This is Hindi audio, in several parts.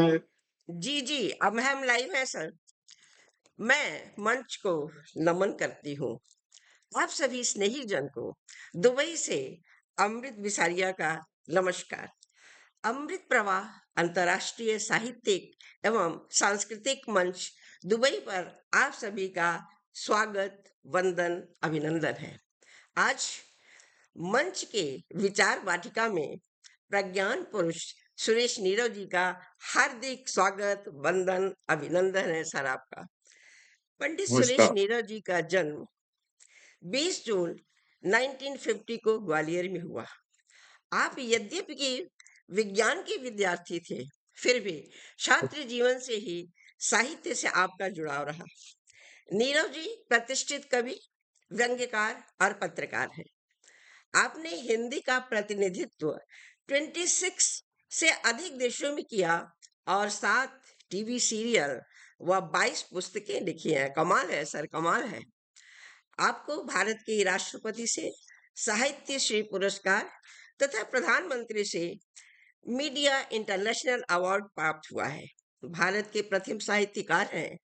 जी, जी, अब हम लाइव हैं सर। मैं मंच को नमन करती हूँ। आप सभी स्नेहीजन को दुबई से अमृत विसारिया का नमस्कार। अमृत प्रवाह अंतर्राष्ट्रीय साहित्यिक एवं सांस्कृतिक मंच दुबई पर आप सभी का स्वागत, वंदन, अभिनंदन है। आज मंच के विचार वाटिका में प्रज्ञान पुरुष सुरेश नीरव जी का हार्दिक स्वागत, वंदन, अभिनंदन है सर आपका। पंडित सुरेश नमस्कार। नीरव जी का जन्म 20 जून 1950 को ग्वालियर में हुआ। आप यद्यपि कि विज्ञान के विद्यार्थी थे, फिर भी छात्र जीवन से ही साहित्य से आपका जुड़ाव रहा। नीरव जी प्रतिष्ठित कवि, व्यंग्यकार और पत्रकार हैं। आपने हिंदी का प्रतिनिधित्व 26 से अधिक देशों में किया और 7 टीवी सीरियल व 22 पुस्तकें लिखी हैं। कमाल है सर, कमाल है। आपको भारत के राष्ट्रपति से साहित्य श्री पुरस्कार तथा प्रधानमंत्री से मीडिया इंटरनेशनल अवार्ड प्राप्त हुआ है। भारत के प्रथम साहित्यकार हैं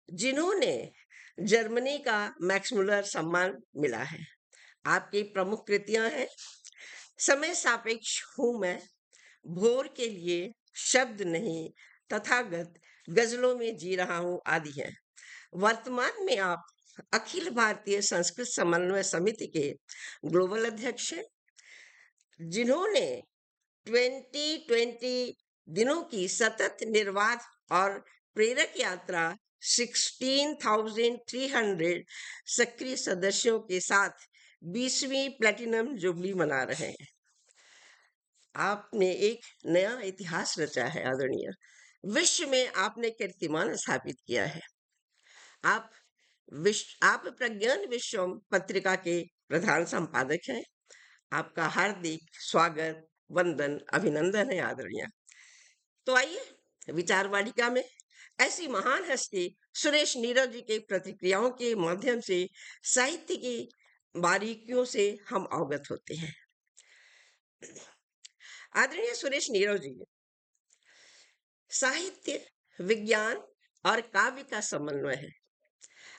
जिन्होंने जर्मनी का मैक्स मुलर सम्मान मिला है। आपकी प्रमुख कृतियां हैं समय सापेक्ष हूं मैं, भोर के लिए शब्द नहीं, तथागत, गजलों में जी रहा हूं आदि है। वर्तमान में आप अखिल भारतीय संस्कृत समन्वय समिति के ग्लोबल अध्यक्ष हैं, जिन्होंने 2020 दिनों की सतत निर्बाध और प्रेरक यात्रा 16,300 सक्रिय सदस्यों के साथ 20वीं प्लेटिनम जुबली मना रहे हैं। आपने एक नया इतिहास रचा है आदरणीय। विश्व में आपने कीर्तिमान स्थापित किया है। आप आप प्रज्ञान विश्वम पत्रिका के प्रधान संपादक हैं। आपका हार्दिक स्वागत, वंदन, अभिनंदन है आदरणीय। तो आइए विचार वाटिका में ऐसी महान हस्ती सुरेश नीरव जी के प्रतिक्रियाओं के माध्यम से साहित्य की बारीकियों से हम अवगत होते हैं। आदरणीय सुरेश नीरव जी, साहित्य, विज्ञान और काव्य का समन्वय है।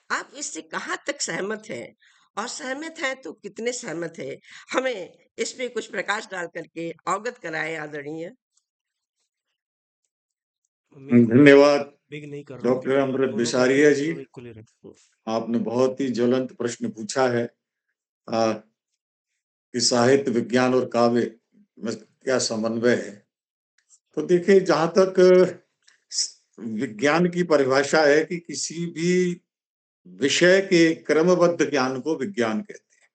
आप इससे कहाँ तक सहमत हैं, और सहमत हैं तो कितने सहमत हैं? हमें इस पे कुछ प्रकाश डाल करके अवगत कराएं आदरणीय। धन्यवाद बिग नहीं कर रहा हूँ, डॉक्टर अमृत दोनों का बिसारिया जी। दोनों इक्वली रख। आपने बहुत ही ज्वलंत प्रश्न पूछा है कि साहित्य, विज्ञान और काव्य में क्या समन्वय है। तो देखिए, जहां तक विज्ञान की परिभाषा है कि किसी भी विषय के क्रमबद्ध ज्ञान को विज्ञान कहते हैं,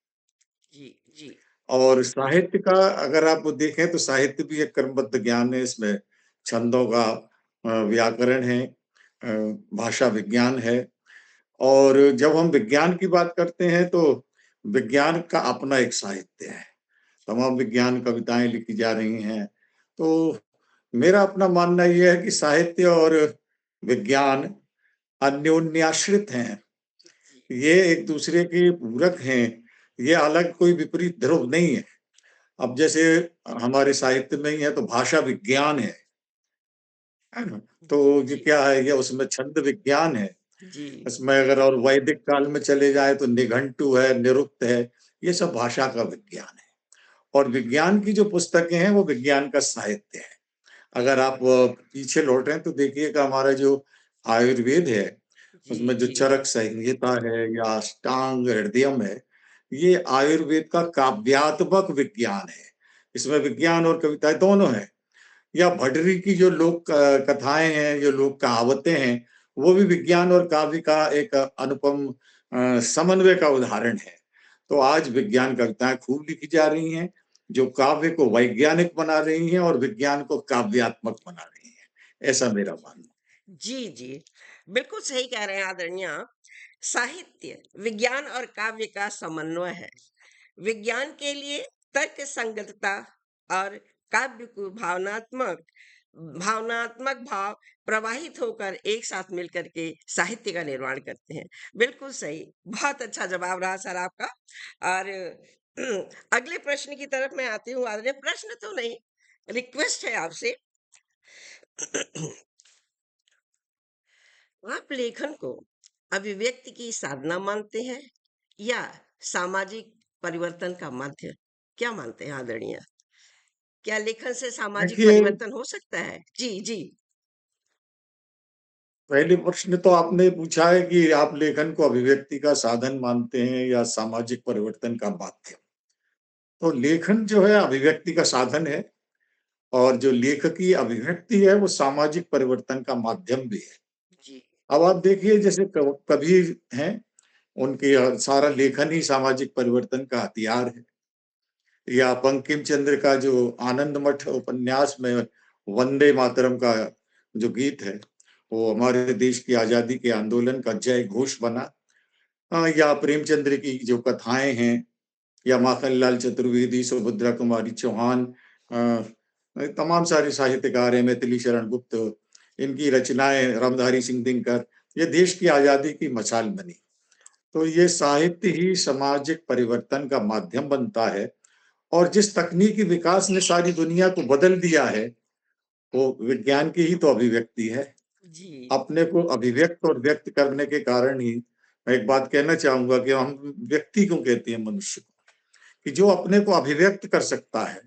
जी, जी, और साहित्य का अगर आप देखें तो साहित्य भी एक क्रमबद्ध ज्ञान है। इसमें छंदों का व्याकरण है, भाषा विज्ञान है। और जब हम विज्ञान की बात करते हैं तो विज्ञान का अपना एक साहित्य है। तमाम विज्ञान कविताएं लिखी जा रही हैं। तो मेरा अपना मानना यह है कि साहित्य और विज्ञान अन्योन्याश्रित हैं। ये एक दूसरे के पूरक हैं। ये अलग कोई विपरीत ध्रुव नहीं है। अब जैसे हमारे साहित्य में ही है तो भाषा विज्ञान है ना? तो ये जी, क्या है, ये उसमें छंद विज्ञान है। जी, इसमें अगर और वैदिक काल में चले जाए तो निघंटु है, निरुक्त है। ये सब भाषा का विज्ञान है। और विज्ञान की जो पुस्तकें हैं वो विज्ञान का साहित्य है। अगर आप पीछे लौटें तो देखिएगा, हमारा जो आयुर्वेद है जी, उसमें जो जी, चरक संहिता है या अष्टांग हृदयम है, ये आयुर्वेद का काव्यात्मक विज्ञान है। इसमें विज्ञान और कविता दोनों है। या भटरी की जो लोक कथाएं हैं, जो लोक कहावतें हैं, वो भी विज्ञान और काव्य का एक अनुपम समन्वय का उदाहरण है। तो आज विज्ञान कविताएं खूब लिखी जा रही हैं, जो काव्य को वैज्ञानिक बना रही हैं और विज्ञान को काव्यात्मक बना रही हैं। ऐसा मेरा मानना। जी, जी, बिल्कुल सही कह रहे हैं आदरणीय आप। साहित्य, विज्ञान और काव्य का समन्वय है। विज्ञान के लिए तर्क संगतता और काव्य को भावनात्मक भाव प्रवाहित होकर एक साथ मिलकर के साहित्य का निर्माण करते हैं। बिल्कुल सही, बहुत अच्छा जवाब रहा सर आपका। और अगले प्रश्न की तरफ मैं आती हूँ आदरणीय। प्रश्न तो नहीं, रिक्वेस्ट है आपसे। आप लेखन को अभिव्यक्ति की साधना मानते हैं या सामाजिक परिवर्तन का माध्यम? क्या मानते हैं आदरणीय? क्या लेखन से सामाजिक देखिए, परिवर्तन हो सकता है? जी, जी। पहले प्रश्न तो आपने पूछा है कि आप लेखन को अभिव्यक्ति का साधन मानते हैं या सामाजिक परिवर्तन का माध्यम। तो लेखन जो है अभिव्यक्ति का साधन है और जो लेखकी अभिव्यक्ति है वो सामाजिक परिवर्तन का माध्यम भी है। जी, अब आप देखिए जैसे कबीर हैं, उनके सारा लेखन ही सामाजिक परिवर्तन का हथियार है। या बंकिम चंद्र का जो आनंद मठ उपन्यास में वंदे मातरम का जो गीत है, वो हमारे देश की आजादी के आंदोलन का जय घोष बना। या प्रेमचंद्र की जो कथाएं हैं या माखनलाल चतुर्वेदी, सुभद्रा कुमारी चौहान, तमाम सारे साहित्यकार हैं, मैथिली शरण गुप्त, इनकी रचनाएं, रामधारी सिंह दिनकर, ये देश की आजादी की मशाल बनी। तो ये साहित्य ही सामाजिक परिवर्तन का माध्यम बनता है और जिस तकनीकी विकास ने सारी दुनिया को बदल दिया है, वो विज्ञान की ही तो अभिव्यक्ति है। जी, अपने को अभिव्यक्त और व्यक्त करने के कारण ही मैं एक बात कहना चाहूँगा कि हम व्यक्ति क्यों कहते हैं मनुष्य को? कि जो अपने को अभिव्यक्त कर सकता है,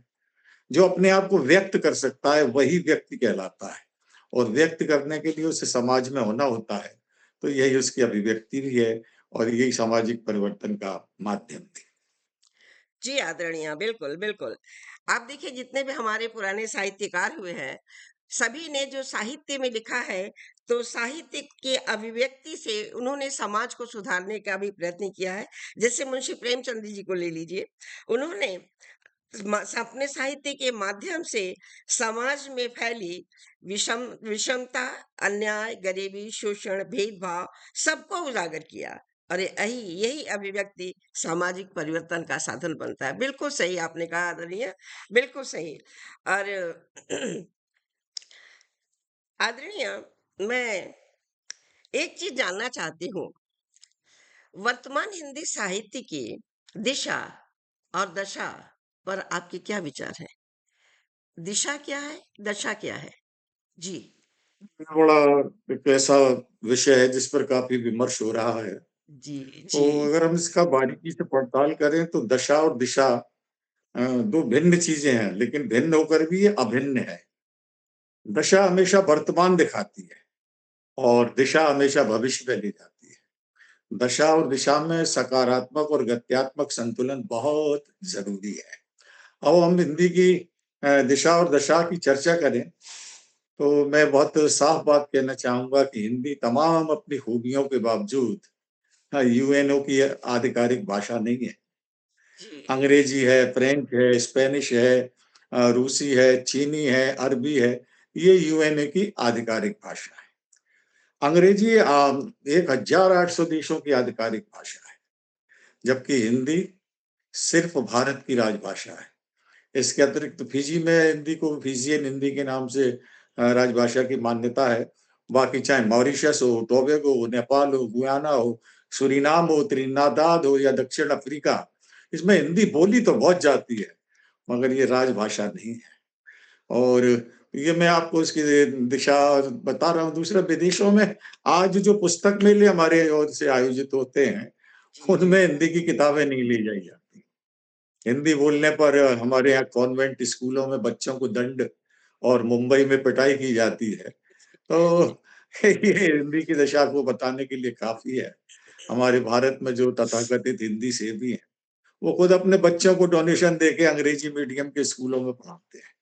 जो अपने आप को व्यक्त कर सकता है, वही व्यक्ति कहलाता है और व्यक्त करने के लिए उसे समाज में होना होता है। तो यही उसकी अभिव्यक्ति भी है और यही सामाजिक परिवर्तन का माध्यम भी। जी आदरणीय, बिल्कुल, बिल्कुल। आप देखिए जितने भी हमारे पुराने साहित्यकार हुए हैं, सभी ने जो साहित्य में लिखा है, तो साहित्य के अभिव्यक्ति से उन्होंने समाज को सुधारने का भी प्रयत्न किया है। जैसे मुंशी प्रेमचंद जी को ले लीजिए, उन्होंने अपने साहित्य के माध्यम से समाज में फैली विषमता, अन्याय, गरीबी, शोषण, भेदभाव सबको उजागर किया और यही यही अभिव्यक्ति सामाजिक परिवर्तन का साधन बनता है। बिल्कुल सही आपने कहा आदरणीय, बिल्कुल सही। और आदरणीय, मैं एक चीज जानना चाहती हूँ। वर्तमान हिंदी साहित्य की दिशा और दशा पर आपके क्या विचार है? दिशा क्या है? दशा क्या है? जी। बड़ा एक ऐसा विषय है जिस पर काफ़ी विमर्श हो रहा है। जी, तो जी। अगर हम इसका बारीकी से पड़ताल करें तो दशा और दिशा 2 भिन्न चीज़ें हैं, लेकिन भिन्न होकर भी ये अभिन्न है। दशा हमेशा वर्तमान दिखाती है और दिशा हमेशा भविष्य में ले जाती है। दशा और दिशा में सकारात्मक और गत्यात्मक संतुलन बहुत ज़रूरी है। अब हम हिंदी की दिशा और दशा की चर्चा करें, तो मैं बहुत साफ बात कहना चाहूँगा कि हिंदी तमाम अपनी खूबियों के बावजूद यूएनओ की आधिकारिक भाषा नहीं है। जी, अंग्रेजी है, फ्रेंच है, स्पेनिश है, रूसी है, चीनी है, अरबी है, ये यूएनए की आधिकारिक भाषा है। अंग्रेजी 1800 देशों की आधिकारिक भाषा है, जबकि हिंदी सिर्फ भारत की राजभाषा है। इसके अतिरिक्त फिजी में हिंदी को फिजियन हिंदी के नाम से राजभाषा की मान्यता है। बाकी चाहे मॉरिशस हो, टोबैगो हो, नेपाल हो, गुयाना हो, सूरीनाम हो, त्रिनिदाद हो या दक्षिण अफ्रीका, इसमें हिंदी बोली तो बहुत जाती है, मगर ये राजभाषा नहीं है। और ये मैं आपको इसकी दिशा बता रहा हूँ। दूसरा विदेशों में आज जो पुस्तक मेले हमारे ओर से आयोजित होते हैं, जी, जी। उनमें हिंदी की किताबें नहीं ली जाई जाती। हिंदी बोलने पर हमारे यहाँ कॉन्वेंट स्कूलों में बच्चों को दंड और मुंबई में पिटाई की जाती है। तो ये हिंदी की दशा को बताने के लिए काफ़ी है। हमारे भारत में जो तथाकथित हिंदी सेवी हैं, वो खुद अपने बच्चों को डोनेशन देके अंग्रेजी मीडियम के स्कूलों में पढ़ाते हैं,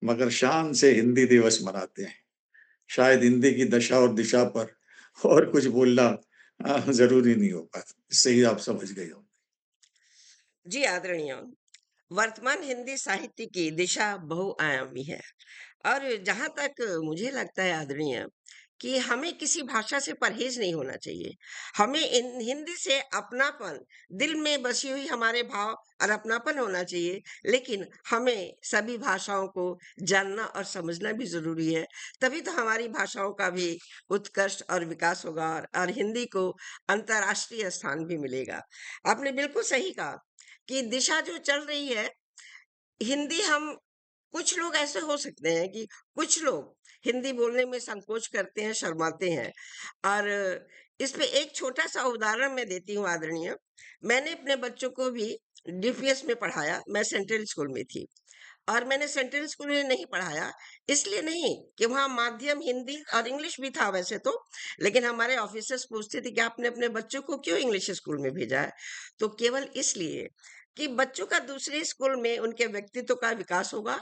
मगर शान से हिंदी दिवस मनाते हैं। शायद हिंदी की दशा और दिशा पर और कुछ बोलना ज़रूरी नहीं होगा। इससे ही आप समझ गए होंगे। जी आदरणीय, वर्तमान हिंदी साहित्य की दिशा बहुआयामी है और जहाँ तक मुझे लगता है आदरणीय कि हमें किसी भाषा से परहेज नहीं होना चाहिए। हमें हिंदी से अपनापन, दिल में बसी हुई हमारे भाव और अपनापन होना चाहिए, लेकिन हमें सभी भाषाओं को जानना और समझना भी जरूरी है। तभी तो हमारी भाषाओं का भी उत्कर्ष और विकास होगा और हिंदी को अंतर्राष्ट्रीय स्थान भी मिलेगा। आपने बिल्कुल सही कहा कि दिशा जो चल रही है, हिंदी हम कुछ लोग ऐसे हो सकते हैं कि कुछ लोग हिंदी बोलने में संकोच करते हैं, शर्माते हैं। और इस पे एक छोटा-सा उदाहरण मैं देती हूँ आदरणीय। मैंने अपने बच्चों को भी डीपीएस में पढ़ाया, मैं सेंट्रल स्कूल में थी। और मैंने सेंट्रल स्कूल में नहीं पढ़ाया, इसलिए नहीं कि वहाँ माध्यम हिंदी और इंग्लिश भी था वैसे तो, लेकिन हमारे ऑफिसर्स पूछते थे कि आपने अपने बच्चों को क्यों इंग्लिश स्कूल में भेजा है? तो केवल इसलिए कि बच्चों का दूसरे स्कूल में उनके व्यक्तित्व का विकास होगा,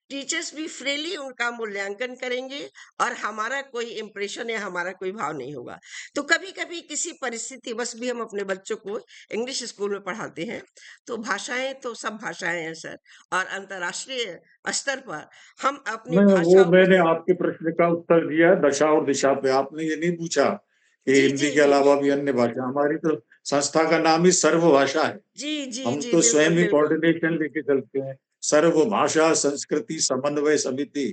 टीचर्स भी फ्रीली उनका मूल्यांकन करेंगे और हमारा कोई इम्प्रेशन या हमारा कोई भाव नहीं होगा। तो कभी-कभी किसी परिस्थितिवश भी हम अपने बच्चों को इंग्लिश स्कूल में पढ़ाते हैं। तो भाषाएँ तो सब भाषाएँ हैं सर, और अंतर्राष्ट्रीय स्तर पर हम अपनी मैं वो भाषाओं को मैंने आपके प्रश्न का उत्तर दिया दशा और दिशा पे। आपने ये नहीं पूछा कि जी, जी, हिंदी के जी। अलावा भी अन्य भाषा। हमारी तो संस्था का नाम ही सर्वभाषा है। जी, जी, हम जी, तो बिल्कुल, स्वयं ही बिल्कुल। कोऑर्डिनेशन लेके चलते हैं। सर्वभाषा संस्कृति समन्वय समिति,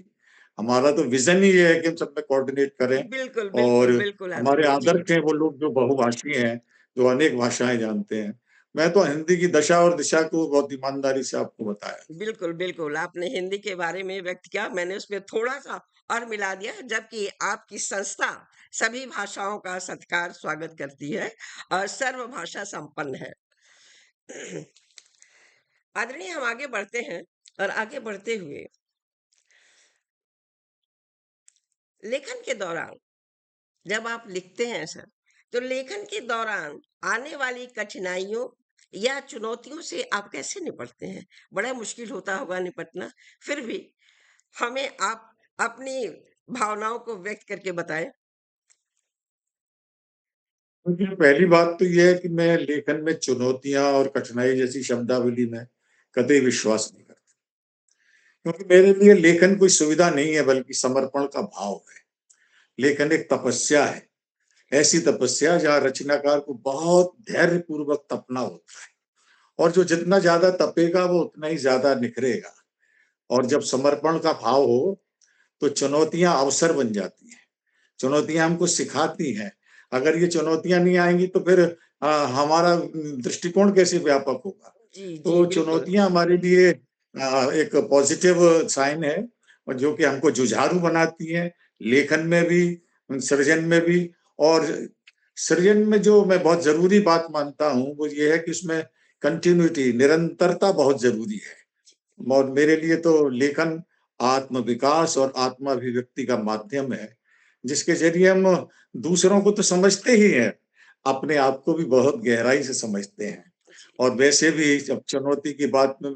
हमारा तो विजन ही ये है कि हम सब में कोऑर्डिनेट करें। बिल्कुल, और बिल्कुल, बिल्कुल हमारे आदरणीय। जी, आदर्श जी। हैं वो लोग जो बहुभाषी हैं, जो अनेक भाषाएं जानते हैं। मैं तो हिंदी की दशा और दिशा को बहुत ईमानदारी से आपको बताया। बिल्कुल, बिल्कुल, आपने हिंदी के बारे में व्यक्त किया, मैंने उसमें थोड़ा-सा और मिला दिया, जबकि आपकी संस्था सभी भाषाओं का सत्कार, स्वागत करती है और सर्वभाषा संपन्न है। आदरणीय, हम आगे बढ़ते हैं और आगे बढ़ते हुए लेखन के दौरान जब आप लिखते हैं सर, तो लेखन के दौरान आने वाली कठिनाइयों या चुनौतियों से आप कैसे निपटते हैं? बड़ा मुश्किल होता होगा निपटना, फिर भी हमें आप अपनी भावनाओं को व्यक्त करके बताएँ। देखिए, पहली बात तो ये है कि मैं लेखन में चुनौतियाँ और कठिनाई जैसी शब्दावली में कतई विश्वास नहीं करता। क्योंकि मेरे लिए लेखन कोई सुविधा नहीं है बल्कि समर्पण का भाव है। लेखन एक तपस्या है, ऐसी तपस्या जहाँ रचनाकार को बहुत धैर्यपूर्वक तपना होता है और जो जितना ज़्यादा तपेगा वो उतना ही ज़्यादा निखरेगा। और जब समर्पण का भाव हो, तो चुनौतियाँ अवसर बन जाती हैं। चुनौतियाँ हमको सिखाती हैं। अगर ये चुनौतियाँ नहीं आएँगी तो फिर हमारा दृष्टिकोण कैसे व्यापक होगा? जी, जी, तो बिल्कुल। चुनौतियाँ हमारे लिए एक पॉजिटिव साइन है और जो कि हमको जुझारू बनाती हैं, लेखन में भी, सृजन में भी। और सृजन में जो मैं बहुत ज़रूरी बात मानता हूँ, वो ये है कि उसमें कंटिन्यूटी, निरंतरता बहुत ज़रूरी है। और मेरे लिए तो लेखन आत्म-विकास और आत्माभिव्यक्ति का माध्यम है, जिसके ज़रिए हम दूसरों को तो समझते ही हैं, अपने आप को भी बहुत गहराई से समझते हैं। जी, और वैसे भी जब चुनौती की बात में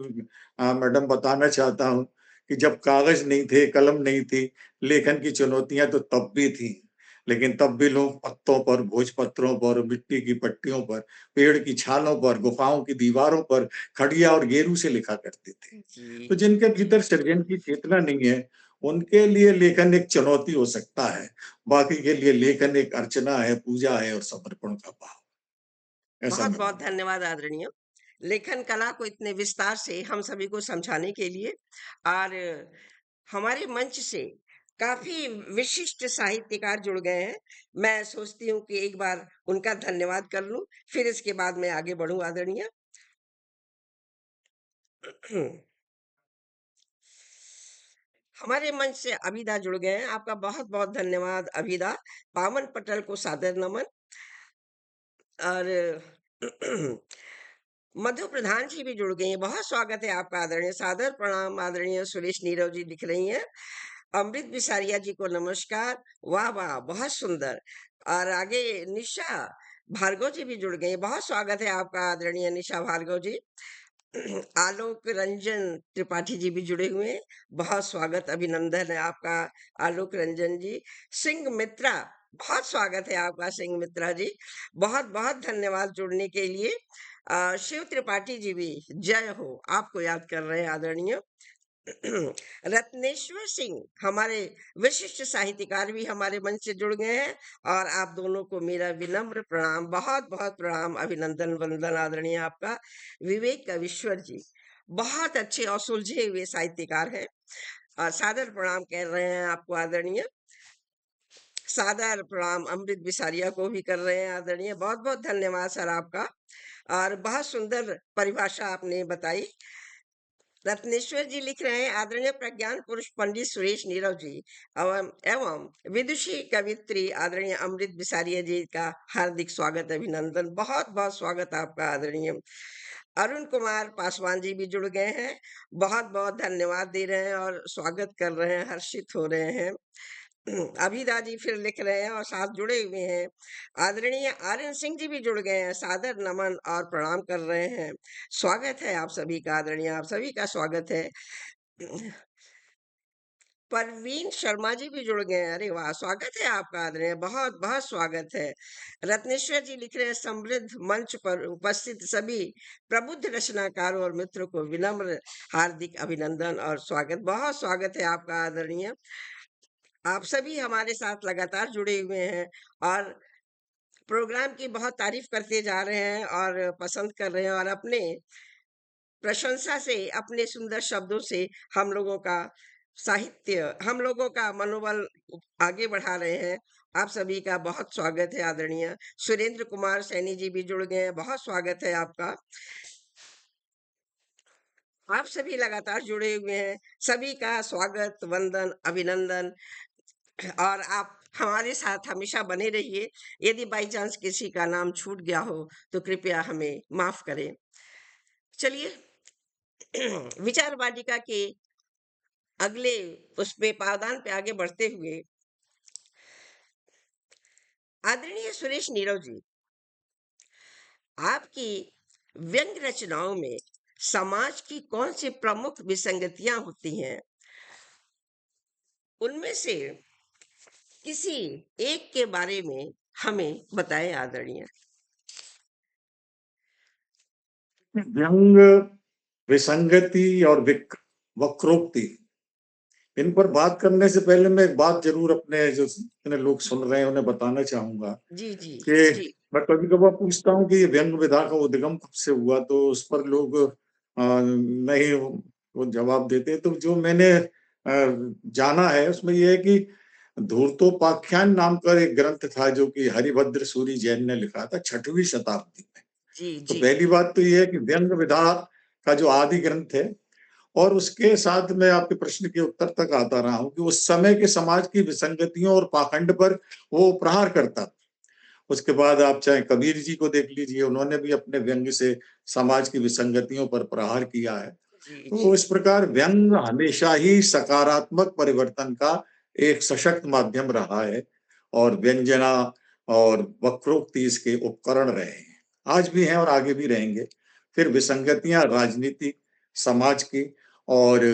मैडम बताना चाहता हूँ कि जब कागज़ नहीं थे, कलम नहीं थी, लेखन की चुनौतियाँ तो तब भी थीं। लेकिन तब भी लोग पत्तों पर, भोजपत्रों पर, मिट्टी की पट्टियों पर, पेड़ की छालों पर, गुफाओं की दीवारों पर खड़िया और गेरू से लिखा करते थे। जी, तो जिनके भीतर सृजन की चेतना नहीं है, उनके लिए लेखन एक चुनौती हो सकता है। बाकी के लिए लेखन एक अर्चना है, पूजा है और समर्पण का भाव। ऐसा मैं बहुत-बहुत मानता धन्यवाद आदरणीय। लेखन कला को इतने विस्तार से हम सभी को समझाने के लिए, और हमारे मंच से काफ़ी विशिष्ट साहित्यकार जुड़ गए हैं। मैं सोचती हूँ कि एक बार उनका धन्यवाद कर लूँ, फिर इसके बाद मैं आगे बढ़ूँ आदरणीय। हमारे मंच से अभिदा जुड़ गए हैं। आपका बहुत-बहुत धन्यवाद अभिदा। पावन पटल को सादर नमन। और मधु प्रधान जी भी जुड़ गई हैं। बहुत स्वागत है आपका आदरणीय। सादर प्रणाम आदरणीय सुरेश नीरव जी लिख रही हैं। अमृत बिसारिया जी को नमस्कार। वाह, वाह! बहुत सुंदर। और आगे निशा भार्गव जी भी जुड़ गई हैं। बहुत स्वागत है आपका आदरणीय निशा भार्गव जी। आलोक रंजन त्रिपाठी जी भी जुड़े हुए हैं। बहुत स्वागत, अभिनंदन है आपका आलोक रंजन जी। सिंह मित्रा, बहुत स्वागत है आपका सिंह मित्रा जी। बहुत-बहुत धन्यवाद जुड़ने के लिए। शिव त्रिपाठी जी भी जय हो, आपको याद कर रहे हैं आदरणीय। रत्नेश्वर सिंह हमारे विशिष्ट साहित्यकार भी हमारे मंच से जुड़ गए हैं, और आप दोनों को मेरा विनम्र प्रणाम, बहुत बहुत प्रणाम, अभिनंदन वंदन आदरणीय आपका। विवेक कविश्वर जी बहुत अच्छे और सुलझे हुए साहित्यकार हैं, और सादर प्रणाम कर रहे हैं आपको आदरणीय। सादर प्रणाम अमृत बिसारिया को भी कर रहे हैं आदरणीय। बहुत बहुत धन्यवाद सर आपका, और बहुत सुंदर परिभाषा आपने बताई। रत्नेश्वर जी लिख रहे हैं, आदरणीय प्रज्ञान पुरुष पंडित सुरेश नीरव जी एवं एवं विदुषी कवित्री आदरणीय अमृत बिसारिया जी का हार्दिक स्वागत, अभिनंदन, बहुत बहुत स्वागत आपका आदरणीय। अरुण कुमार पासवान जी भी जुड़ गए हैं, बहुत बहुत धन्यवाद दे रहे हैं और स्वागत कर रहे हैं, हर्षित हो रहे हैं। अभिदा जी फिर लिख रहे हैं और साथ जुड़े हुए हैं। आदरणीय आर्यन सिंह जी भी जुड़ गए हैं, सादर नमन और प्रणाम कर रहे हैं। स्वागत है आप सभी का, आदरणीय आप सभी का स्वागत है। परवीन शर्मा जी भी जुड़ गए हैं, अरे वाह, स्वागत है आपका आदरणीय, बहुत बहुत स्वागत है। रत्नेश्वर जी लिख रहे हैं, समृद्ध मंच पर उपस्थित सभी प्रबुद्ध रचनाकारों और मित्रों को विनम्र हार्दिक अभिनंदन और स्वागत, बहुत स्वागत है आपका आदरणीय। आप सभी हमारे साथ लगातार जुड़े हुए हैं और प्रोग्राम की बहुत तारीफ करते जा रहे हैं और पसंद कर रहे हैं और अपने प्रशंसा से, अपने सुंदर शब्दों से हम लोगों का साहित्य, हम लोगों का मनोबल आगे बढ़ा रहे हैं। आप सभी का बहुत स्वागत है आदरणीय। सुरेंद्र कुमार सैनी जी भी जुड़ गए हैं, बहुत स्वागत है आपका। आप सभी लगातार जुड़े हुए हैं, सभी का स्वागत, वंदन, अभिनंदन। और आप हमारे साथ हमेशा बने रहिए। यदि बाई चांस किसी का नाम छूट गया हो तो कृपया हमें माफ करें। चलिए, विचार वाटिका के अगले उस पे पावदान पे आगे बढ़ते हुए, आदरणीय सुरेश नीरव जी, आपकी व्यंग रचनाओं में समाज की कौन सी प्रमुख विसंगतियां होती हैं, उनमें से किसी एक के बारे में हमें बताएं आदरणीय। व्यंग, विसंगति और वक्रोक्ति, इन पर बात करने से पहले मैं एक बात जरूर अपने जो जितने लोग सुन रहे हैं उन्हें बताना चाहूंगा जी जी कि जी। मैं कभी कभार पूछता हूँ कि ये व्यंग विधा का उद्गम कब से हुआ, तो उस पर लोग नहीं वो जवाब देते हैं। तो जो मैंने जाना है उसमें यह है कि धूर्तोपाख्यान नाम का एक ग्रंथ था जो कि हरिभद्र सूरी जैन ने लिखा था 6वीं शताब्दी में। जी तो जी। पहली बात तो यह है कि व्यंग विधा का जो आदि ग्रंथ है, और उसके साथ मैं आपके प्रश्न के उत्तर तक आता रहा हूं कि उस समय के समाज की विसंगतियों और पाखंड पर वो प्रहार करता। उसके बाद आप चाहे कबीर जी को देख लीजिए, उन्होंने भी अपने व्यंग से समाज की विसंगतियों पर प्रहार किया है। जी तो जी। इस प्रकार व्यंग हमेशा ही सकारात्मक परिवर्तन का एक सशक्त माध्यम रहा है और व्यंजना और वक्रोक्ति इसके उपकरण रहे हैं, आज भी हैं और आगे भी रहेंगे। फिर विसंगतियां राजनीतिक, समाज की और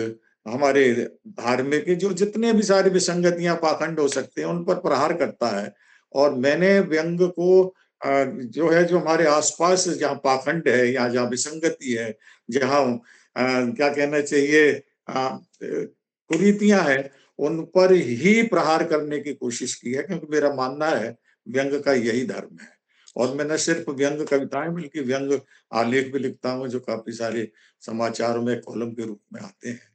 हमारे धार्मिक के जो जितने भी सारी विसंगतियां पाखंड हो सकते हैं उन पर प्रहार करता है। और मैंने व्यंग को जो है जो हमारे आसपास जहाँ पाखंड है या जहाँ विसंगति है, जहाँ क्या कहना चाहिए कुरीतियां हैं, उन पर ही प्रहार करने की कोशिश की है, क्योंकि मेरा मानना है व्यंग का यही धर्म है। और मैं न सिर्फ व्यंग कविताएं बल्कि व्यंग आलेख भी लिखता हूँ जो काफी सारे समाचारों में कॉलम के रूप में आते हैं।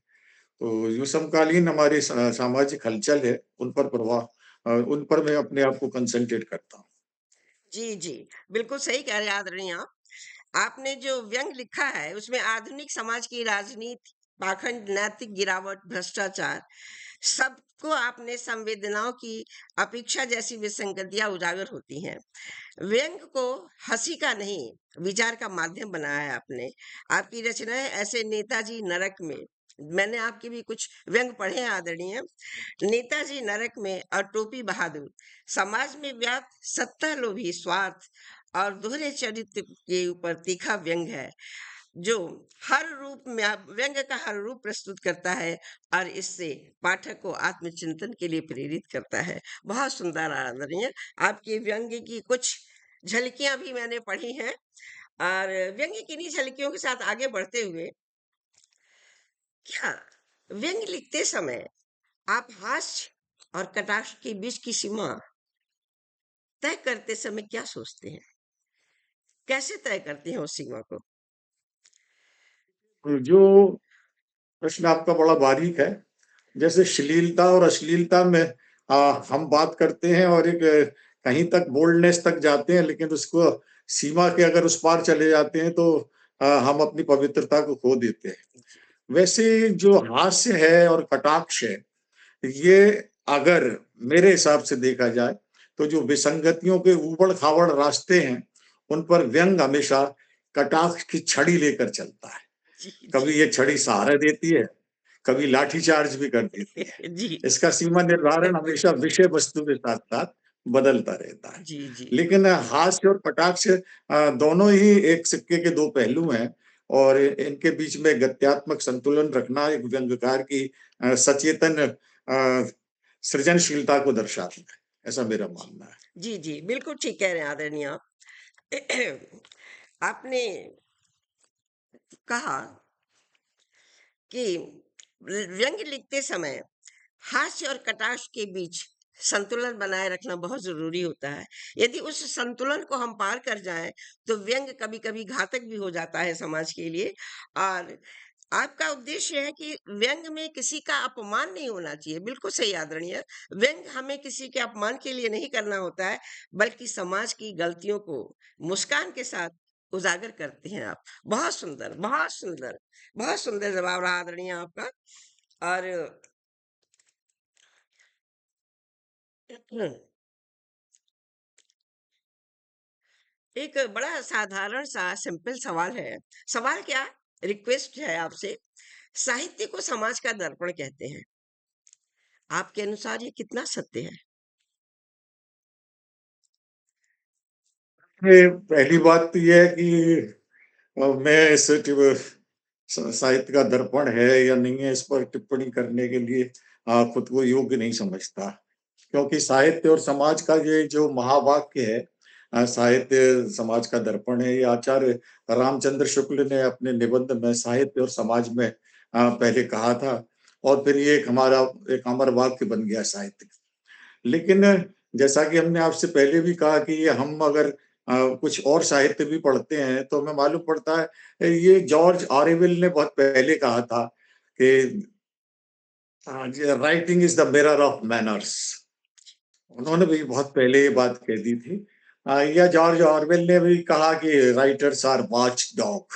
तो जो समकालीन हमारी सामाजिक हलचल है उन पर उन पर मैं अपने आप को कंसंट्रेट करता हूँ। जी जी। बिल्कुल सही कह रहे हैं आदरणीय आप। आपने जो व्यंग लिखा है उसमें आधुनिक समाज की राजनीति, पाखंड, नैतिक गिरावट, भ्रष्टाचार, सबको आपने संवेदनाओं की अपेक्षा जैसी विसंगतियां उजागर होती हैं। व्यंग को हंसी का नहीं, विचार का माध्यम बनाया है आपने। आपकी रचनाएं ऐसे नेताजी नरक में, मैंने आपके भी कुछ व्यंग पढ़े हैं आदरणीय। नेताजी नरक में और टोपी बहादुर, समाज में व्याप्त सत्ता लोभी, स्वार्थ और दोहरे चरित्र के ऊपर तीखा व्यंग है, जो हर रूप में व्यंग का हर रूप प्रस्तुत करता है और इससे पाठक को आत्मचिंतन के लिए प्रेरित करता है। बहुत सुंदर आदरणीय, आपके व्यंग की कुछ झलकियां भी मैंने पढ़ी हैं। और व्यंग की इन्हीं झलकियों के साथ आगे बढ़ते हुए, क्या व्यंग लिखते समय आप हास्य और कटाक्ष के बीच की सीमा तय करते समय क्या सोचते हैं, कैसे तय करते हैं उस सीमा को? जो प्रश्न आपका बड़ा बारीक है। जैसे श्लीलता और अश्लीलता में हम बात करते हैं और एक कहीं तक बोल्डनेस तक जाते हैं, लेकिन उसको सीमा के अगर उस पार चले जाते हैं तो हम अपनी पवित्रता को खो देते हैं। वैसे जो हास्य है और कटाक्ष है, ये अगर मेरे हिसाब से देखा जाए, तो जो विसंगतियों के ऊबड़-खाबड़ रास्ते हैं, उन पर व्यंग हमेशा कटाक्ष की छड़ी लेकर चलता है। जी, कभी जी। ये छड़ी सहारा देती है, कभी लाठीचार्ज भी कर देती है। जी। इसका सीमा निर्धारण हमेशा विषय वस्तु के साथ-साथ बदलता रहता है। जी, जी। लेकिन हास्य और कटाक्ष दोनों ही एक सिक्के के दो पहलू हैं और इनके बीच में गत्यात्मक संतुलन रखना एक व्यंग्यकार की सचेतन सृजनशीलता को दर्शाता है, ऐसा मेरा जी। मानना है। जी, जी, बिल्कुल ठीक कह रहे हैं आदरणीय आप। आपने कहा कि व्यंग लिखते समय हास्य और कटाक्ष के बीच संतुलन बनाए रखना बहुत जरूरी होता है। यदि उस संतुलन को हम पार कर जाएं तो व्यंग कभी कभी घातक भी हो जाता है समाज के लिए। और आपका उद्देश्य है कि व्यंग में किसी का अपमान नहीं होना चाहिए। बिल्कुल सही आदरणीय। व्यंग हमें किसी के अपमान के लिए नहीं करना होता है, बल्कि समाज की गलतियों को मुस्कान के साथ उजागर करते हैं आप। बहुत सुंदर, बहुत सुंदर, बहुत सुंदर जवाब रहा आदरणीय आपका। और एक बड़ा साधारण सा सिंपल सवाल है। सवाल क्या, रिक्वेस्ट है आपसे। साहित्य को समाज का दर्पण कहते हैं। आपके अनुसार ये कितना सत्य है? ये पहली बात तो ये है कि मैं इस साहित्य का दर्पण है या नहीं है, इस पर टिप्पणी करने के लिए खुद को योग्य नहीं समझता। क्योंकि साहित्य और समाज का ये जो महावाक्य है, साहित्य समाज का दर्पण है, ये आचार्य रामचंद्र शुक्ल ने अपने निबंध में साहित्य और समाज में पहले कहा था और फिर ये एक अमर वाक्य बन गया साहित्य। लेकिन जैसा कि हमने आपसे पहले भी कहा कि ये हम अगर कुछ और साहित्य भी पढ़ते हैं तो हमें मालूम पड़ता है ये जॉर्ज ऑरवेल ने बहुत पहले कहा था कि writing is the mirror of manners. उन्होंने भी बहुत पहले ये बात कह दी थी। या जॉर्ज ऑरवेल ने भी कहा कि राइटर्स आर वॉच डॉग।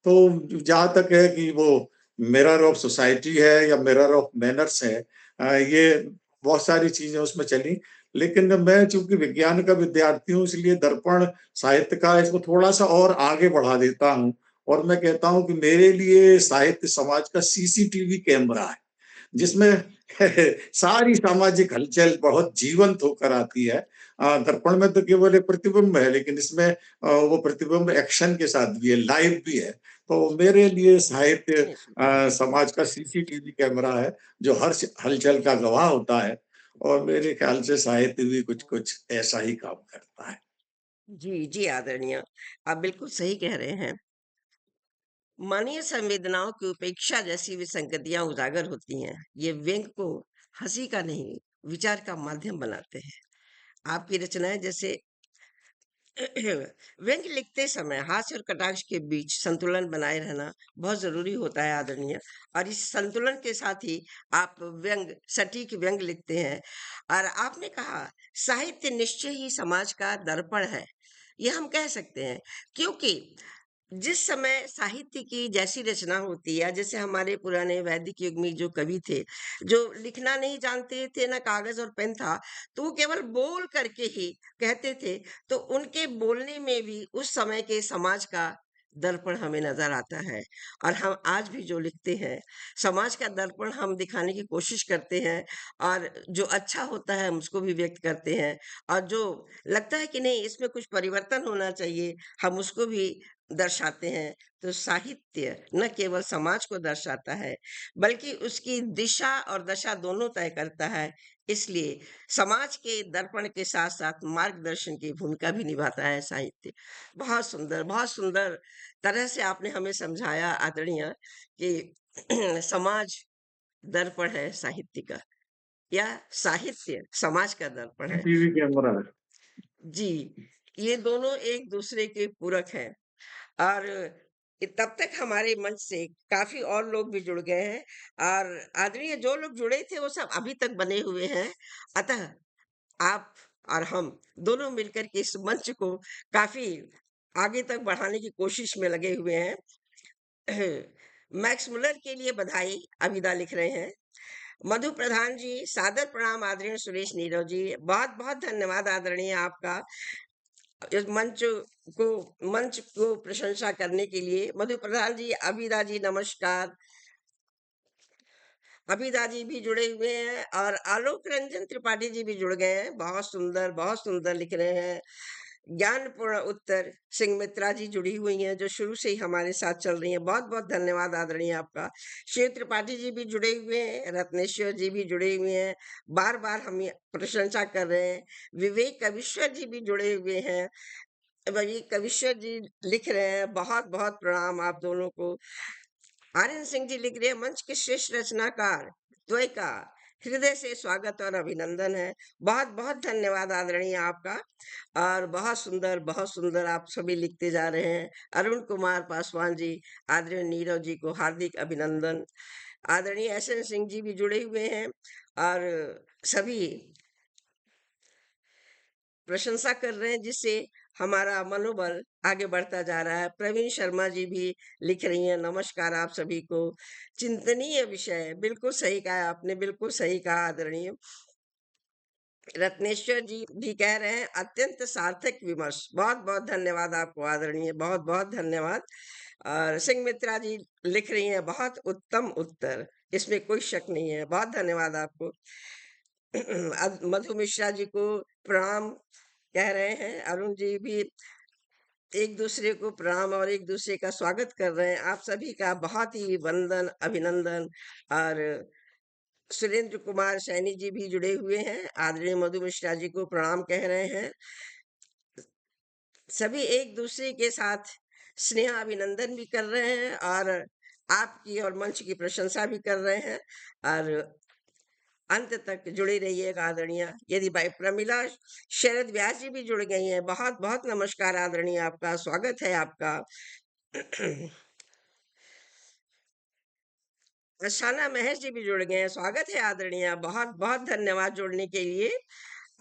तो जहाँ तक है कि वो मिरर ऑफ सोसाइटी है या मिरर ऑफ मैनर्स है, ये बहुत सारी चीजें उसमें चली। लेकिन मैं चूंकि विज्ञान का विद्यार्थी हूँ इसलिए दर्पण साहित्य का इसको थोड़ा सा और आगे बढ़ा देता हूँ और मैं कहता हूँ कि मेरे लिए साहित्य समाज का सीसीटीवी कैमरा है जिसमें सारी सामाजिक हलचल बहुत जीवंत होकर आती है। दर्पण में तो केवल एक प्रतिबिंब है लेकिन इसमें वो प्रतिबिंब एक्शन के साथ भी है, लाइव भी है। तो मेरे लिए साहित्य समाज का सीसीटीवी कैमरा है जो हर हलचल का गवाह होता है और मेरे ख्याल से साहित्य भी कुछ-कुछ ऐसा ही काम करता है। जी, जी आदरणीय। आप बिल्कुल सही कह रहे हैं। मानवीय संवेदनाओं की उपेक्षा जैसी विसंगतियां उजागर होती हैं। ये व्यंग को हंसी का नहीं, विचार का माध्यम बनाते हैं। आपकी रचनाएं जैसे व्यंग्य लिखते समय हास्य और कटाक्ष के बीच संतुलन बनाए रहना बहुत जरूरी होता है आदरणीय। और इस संतुलन के साथ ही आप व्यंग, सटीक व्यंग लिखते हैं। और आपने कहा साहित्य निश्चय ही समाज का दर्पण है। ये हम कह सकते हैं क्योंकि जिस समय साहित्य की जैसी रचना होती है, जैसे हमारे पुराने वैदिक युग में जो कवि थे, जो लिखना नहीं जानते थे, ना कागज और पेन था, तो वो केवल बोल करके ही कहते थे। तो उनके बोलने में भी उस समय के समाज का दर्पण हमें नजर आता है। और हम आज भी जो लिखते हैं, समाज का दर्पण हम दिखाने की कोशिश करते हैं। और जो अच्छा होता है हम उसको भी व्यक्त करते हैं। और जो लगता है कि नहीं इसमें कुछ परिवर्तन होना चाहिए, हम उसको भी दर्शाते हैं। तो साहित्य न केवल समाज को दर्शाता है, बल्कि उसकी दिशा और दशा दोनों तय करता है। इसलिए समाज के दर्पण के साथ साथ मार्गदर्शन की भूमिका भी निभाता है साहित्य। बहुत सुंदर तरह से आपने हमें समझाया आदरणीय कि समाज दर्पण है साहित्य का, या साहित्य समाज का दर्पण है। सीसीटीवी कैमरा है। जी, ये दोनों एक दूसरे के पूरक हैं। और तब तक हमारे मंच से काफ़ी और लोग भी जुड़ गए हैं। और आदरणीय जो लोग जुड़े थे वो सब अभी तक बने हुए हैं। अतः आप और हम दोनों मिलकर के इस मंच को काफ़ी आगे तक बढ़ाने की कोशिश में लगे हुए हैं। मैक्स मुलर के लिए बधाई, अविदा लिख रहे हैं। मधु प्रधान जी, सादर प्रणाम आदरणीय सुरेश नीरव जी। बहुत-बहुत धन्यवाद आदरणीय आपका इस मंच को प्रशंसा करने के लिए। मधु प्रधान जी, अविदा जी नमस्कार। अभिदा जी भी जुड़े हुए हैं और आलोक रंजन त्रिपाठी जी भी जुड़ गए हैं। बहुत सुंदर लिख रहे हैं। ज्ञानपूर्ण उत्तर सिंह मित्रा जी जुड़ी हुई हैं, जो शुरू से ही हमारे साथ चल रही हैं। बहुत बहुत धन्यवाद आदरणीय आपका। शिव त्रिपाठी जी भी जुड़े हुए हैं, रत्नेश्वर जी भी जुड़े हुए हैं, बार बार हम ये प्रशंसा कर रहे हैं। विवेक कविश्वर जी भी जुड़े हुए हैं। वही कविश्वर जी लिख रहे हैं, बहुत बहुत प्रणाम आप दोनों को। आर्यन सिंह जी लिख रहे हैं, मंच के श्रेष्ठ रचनाकार द्वय का हृदय से स्वागत और अभिनंदन है। बहुत बहुत धन्यवाद आदरणीय आपका। और बहुत सुंदर आप सभी लिखते जा रहे हैं। अरुण कुमार पासवान जी, आदरणीय नीरव जी को हार्दिक अभिनंदन। आदरणीय एस एन सिंह जी भी जुड़े हुए हैं और सभी प्रशंसा कर रहे हैं, जिससे हमारा मनोबल आगे बढ़ता जा रहा है। प्रवीण शर्मा जी भी लिख रही हैं, नमस्कार आप सभी को। चिंतनीय विषय, बिल्कुल सही कहा आपने, बिल्कुल सही कहा आदरणीय। रत्नेश्वर जी भी कह रहे हैं, अत्यंत सार्थक विमर्श। बहुत बहुत धन्यवाद आपको आदरणीय, बहुत बहुत धन्यवाद। और सिंह मित्रा जी लिख रही हैं, बहुत उत्तम उत्तर, इसमें कोई शक नहीं है। बहुत धन्यवाद आपको। मधु मिश्रा जी को प्रणाम कह रहे हैं। अरुण जी भी एक दूसरे को प्रणाम और एक दूसरे का स्वागत कर रहे हैं। आप सभी का बहुत ही वंदन, अभिनंदन। और सुरेंद्र कुमार सैनी जी भी जुड़े हुए हैं, आदरणीय मधु मिश्रा जी को प्रणाम कह रहे हैं। सभी एक दूसरे के साथ स्नेह अभिनंदन भी कर रहे हैं और आपकी और मंच की प्रशंसा भी कर रहे हैं। और अंत तक जुड़े रहिएगा आदरणीय। यदि भाई प्रमिला शरद व्यास जी भी जुड़ गई हैं, बहुत बहुत नमस्कार आदरणीय, आपका स्वागत है आपका। अशाना महेश जी भी जुड़ गए हैं, स्वागत है आदरणीय, बहुत बहुत धन्यवाद जुड़ने के लिए।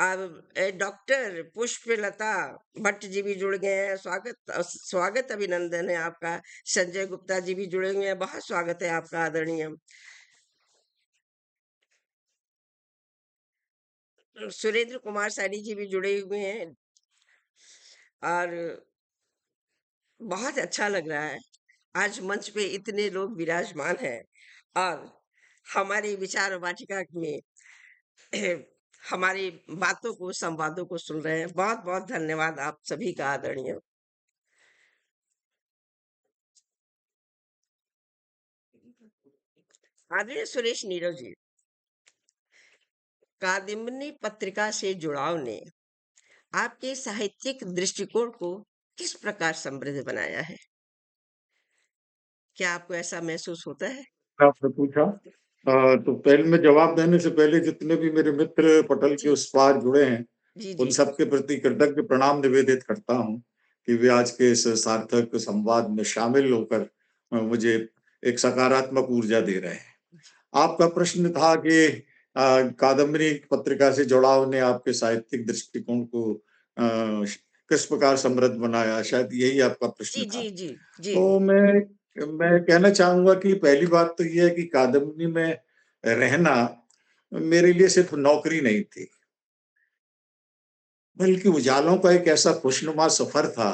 अब डॉक्टर पुष्पलता भट्ट जी भी जुड़ गए हैं, स्वागत अभिनंदन है आपका। संजय गुप्ता जी भी जुड़े हुए हैं, बहुत स्वागत है आपका आदरणीय। सुरेंद्र कुमार सैनी जी भी जुड़े हुए हैं और बहुत अच्छा लग रहा है। आज मंच पे इतने लोग विराजमान हैं और हमारी विचार वाटिका में हमारी बातों को, संवादों को सुन रहे हैं। बहुत बहुत धन्यवाद आप सभी का आदरणीय। आदरणीय सुरेश नीरव जी, कादिम्बनी पत्रिका से जुड़ाव ने आपके साहित्यिक दृष्टिकोण को किस प्रकार समृद्ध बनाया है? क्या आपको ऐसा महसूस होता है? आपने पूछा तो पहले मैं जवाब देने से पहले जितने भी मेरे मित्र पटल के जी उस पार जुड़े हैं, जी उन जी। सबके प्रति कृतज्ञ प्रणाम निवेदित करता हूँ कि वे आज के इस सार्थक संवाद में शामिल होकर मुझे एक सकारात्मक ऊर्जा दे रहे हैं। आपका प्रश्न था कि कादम्बरी पत्रिका से जुड़ाव ने आपके साहित्यिक दृष्टिकोण को किस प्रकार समृद्ध बनाया? शायद यही आपका जी प्रश्न था। जी जी जी। तो मैं कहना चाहूँगा कि पहली बात तो ये है कि कादम्बनी में रहना मेरे लिए सिर्फ़ नौकरी नहीं थी, बल्कि उजालों का एक ऐसा खुशनुमा सफ़र था,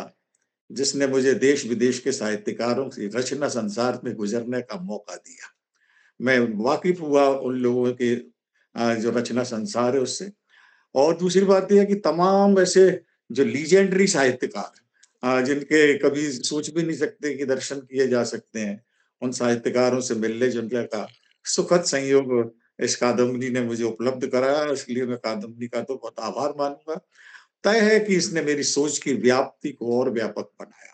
जिसने मुझे देश-विदेश के साहित्यकारों की रचना संसार में गुज़रने का मौका दिया। मैं वाकिफ़ हुआ उन लोगों के जो रचना संसार है उससे। और दूसरी बात ये है कि तमाम ऐसे जो लीजेंडरी साहित्यकार जिनके कभी सोच भी नहीं सकते कि दर्शन किए जा सकते हैं, उन साहित्यकारों से मिलने-जुलने का सुखद संयोग इस कादम्बनी ने मुझे उपलब्ध कराया, इसलिए मैं कादम्बनी का तो बहुत आभार मानूँगा। तय है कि इसने मेरी सोच की व्याप्ति को और व्यापक बनाया।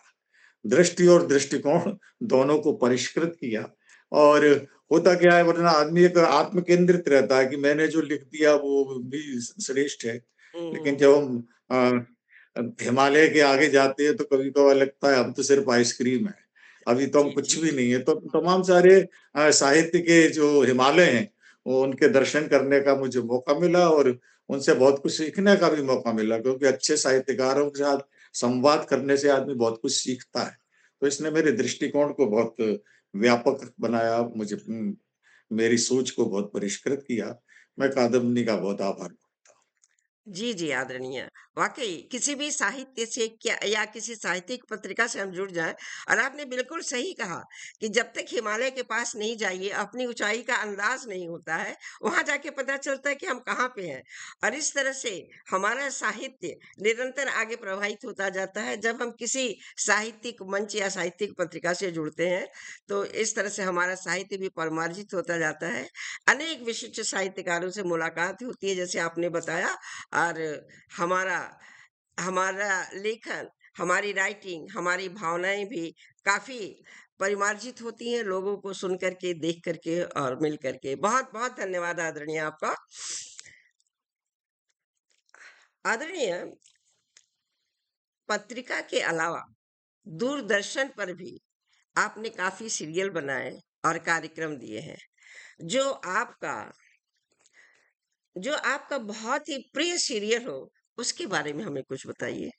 दृष्टि और दृष्टिकोण दोनों को परिष्कृत किया और होता क्या है वरना आदमी एक आत्म केंद्रित रहता है कि मैंने जो लिख दिया वो भी श्रेष्ठ है। लेकिन हम्म। जब हम हिमालय के आगे जाते हैं तो कभी-कभार लगता है हम तो सिर्फ आइसक्रीम है। अभी तो हम जी कुछ जी। भी नहीं है। तो तमाम सारे साहित्य के जो हिमालय हैं, वो उनके दर्शन करने का मुझे मौका मिला और उनसे बहुत कुछ सीखने का भी मौका मिला क्योंकि अच्छे साहित्यकारों के साथ संवाद करने से आदमी बहुत कुछ सीखता है। तो इसने मेरे दृष्टिकोण को बहुत व्यापक बनाया, मुझे मेरी सोच को बहुत परिष्कृत किया। मैं कादम्बनी का बहुत आभार मानता हूँ। जी, जी, आदरणीय। वाक़ई किसी भी साहित्य से क्या या किसी साहित्यिक पत्रिका से हम जुड़ जाएँ और आपने बिल्कुल सही कहा कि जब तक हिमालय के पास नहीं जाइए, अपनी ऊँचाई का अंदाज़ नहीं होता है, वहाँ जाके पता चलता है कि हम कहाँ पे हैं। और इस तरह से हमारा साहित्य निरंतर आगे प्रवाहित होता जाता है, जब हम किसी साहित्यिक मंच या साहित्यिक पत्रिका से जुड़ते हैं, तो इस तरह से हमारा साहित्य भी परिमार्जित होता जाता है। अनेक विशिष्ट साहित्यकारों से मुलाकात होती है, जैसे आपने बताया और हमारा हमारा लेखन, हमारी राइटिंग, हमारी भावनाएँ भी काफ़ी परिमार्जित होती हैं लोगों को सुन कर के, देख कर के और मिल कर के। बहुत-बहुत धन्यवाद आदरणीय आपका। आदरणीय, पत्रिका के अलावा दूरदर्शन पर भी आपने काफ़ी सीरियल बनाए और कार्यक्रम दिए हैं। जो आपका जो आपका बहुत ही प्रिय सीरियल हो, उसके बारे में हमें कुछ बताइए?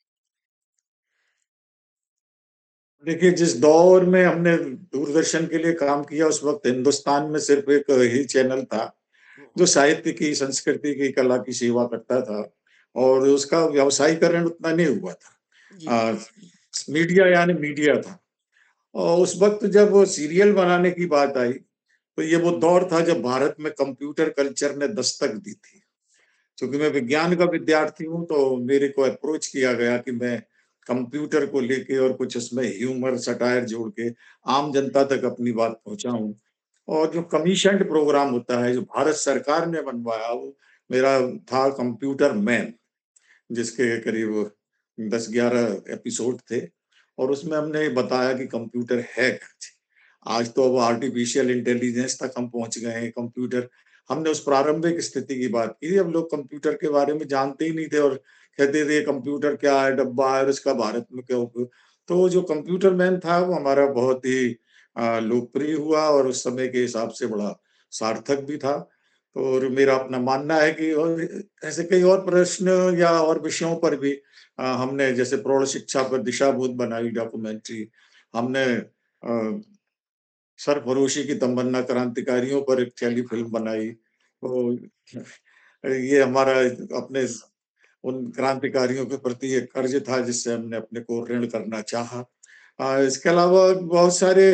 देखिए, जिस दौर में हमने दूरदर्शन के लिए काम किया, उस वक़्त हिंदुस्तान में सिर्फ़ एक ही चैनल था, हुँ, जो हुँ। साहित्य की, संस्कृति की, कला की सेवा करता था और उसका व्यावसायीकरण उतना नहीं हुआ था। जी, जी। अ, मीडिया यानी मीडिया था और उस वक़्त जब वो सीरियल बनाने की बात आई, तो ये वो दौर था जब भारत में कंप्यूटर कल्चर ने दस्तक दी थी। चूँकि मैं विज्ञान का विद्यार्थी हूँ, तो मेरे को अप्रोच किया गया कि मैं कंप्यूटर को लेके और कुछ उसमें ह्यूमर, सटायर जोड़ के आम जनता तक अपनी बात पहुँचाऊँ। और जो कमीशन्ड प्रोग्राम होता है, जो भारत सरकार ने बनवाया, वो मेरा था कंप्यूटर मैन, जिसके करीब 10-11 एपिसोड थे और उसमें हमने बताया कि कंप्यूटर है क्या चीज़। आज तो अब आर्टिफिशियल इंटेलिजेंस तक हम पहुँच गए हैं, कंप्यूटर हमने उस प्रारंभिक स्थिति की बात की, अब लोग कंप्यूटर के बारे में जानते ही नहीं थे और कहते थे कंप्यूटर क्या है, डब्बा है और इसका भारत में क्या उपयोग। तो जो कंप्यूटर मैन था वो हमारा बहुत ही लोकप्रिय हुआ और उस समय के हिसाब से बड़ा सार्थक भी था। तो और मेरा अपना मानना है कि और ऐसे कई और प्रश्न या और विषयों पर भी हमने जैसे प्रौढ़ शिक्षा पर दिशाबोध बनाई डॉक्यूमेंट्री, हमने सरफरोशी की तमन्ना क्रांतिकारियों पर एक टेलीफ़िल्म बनाई। तो ये हमारा अपने उन क्रांतिकारियों के प्रति एक कर्ज था जिससे हमने अपने को ऋण करना चाहा। इसके अलावा बहुत सारे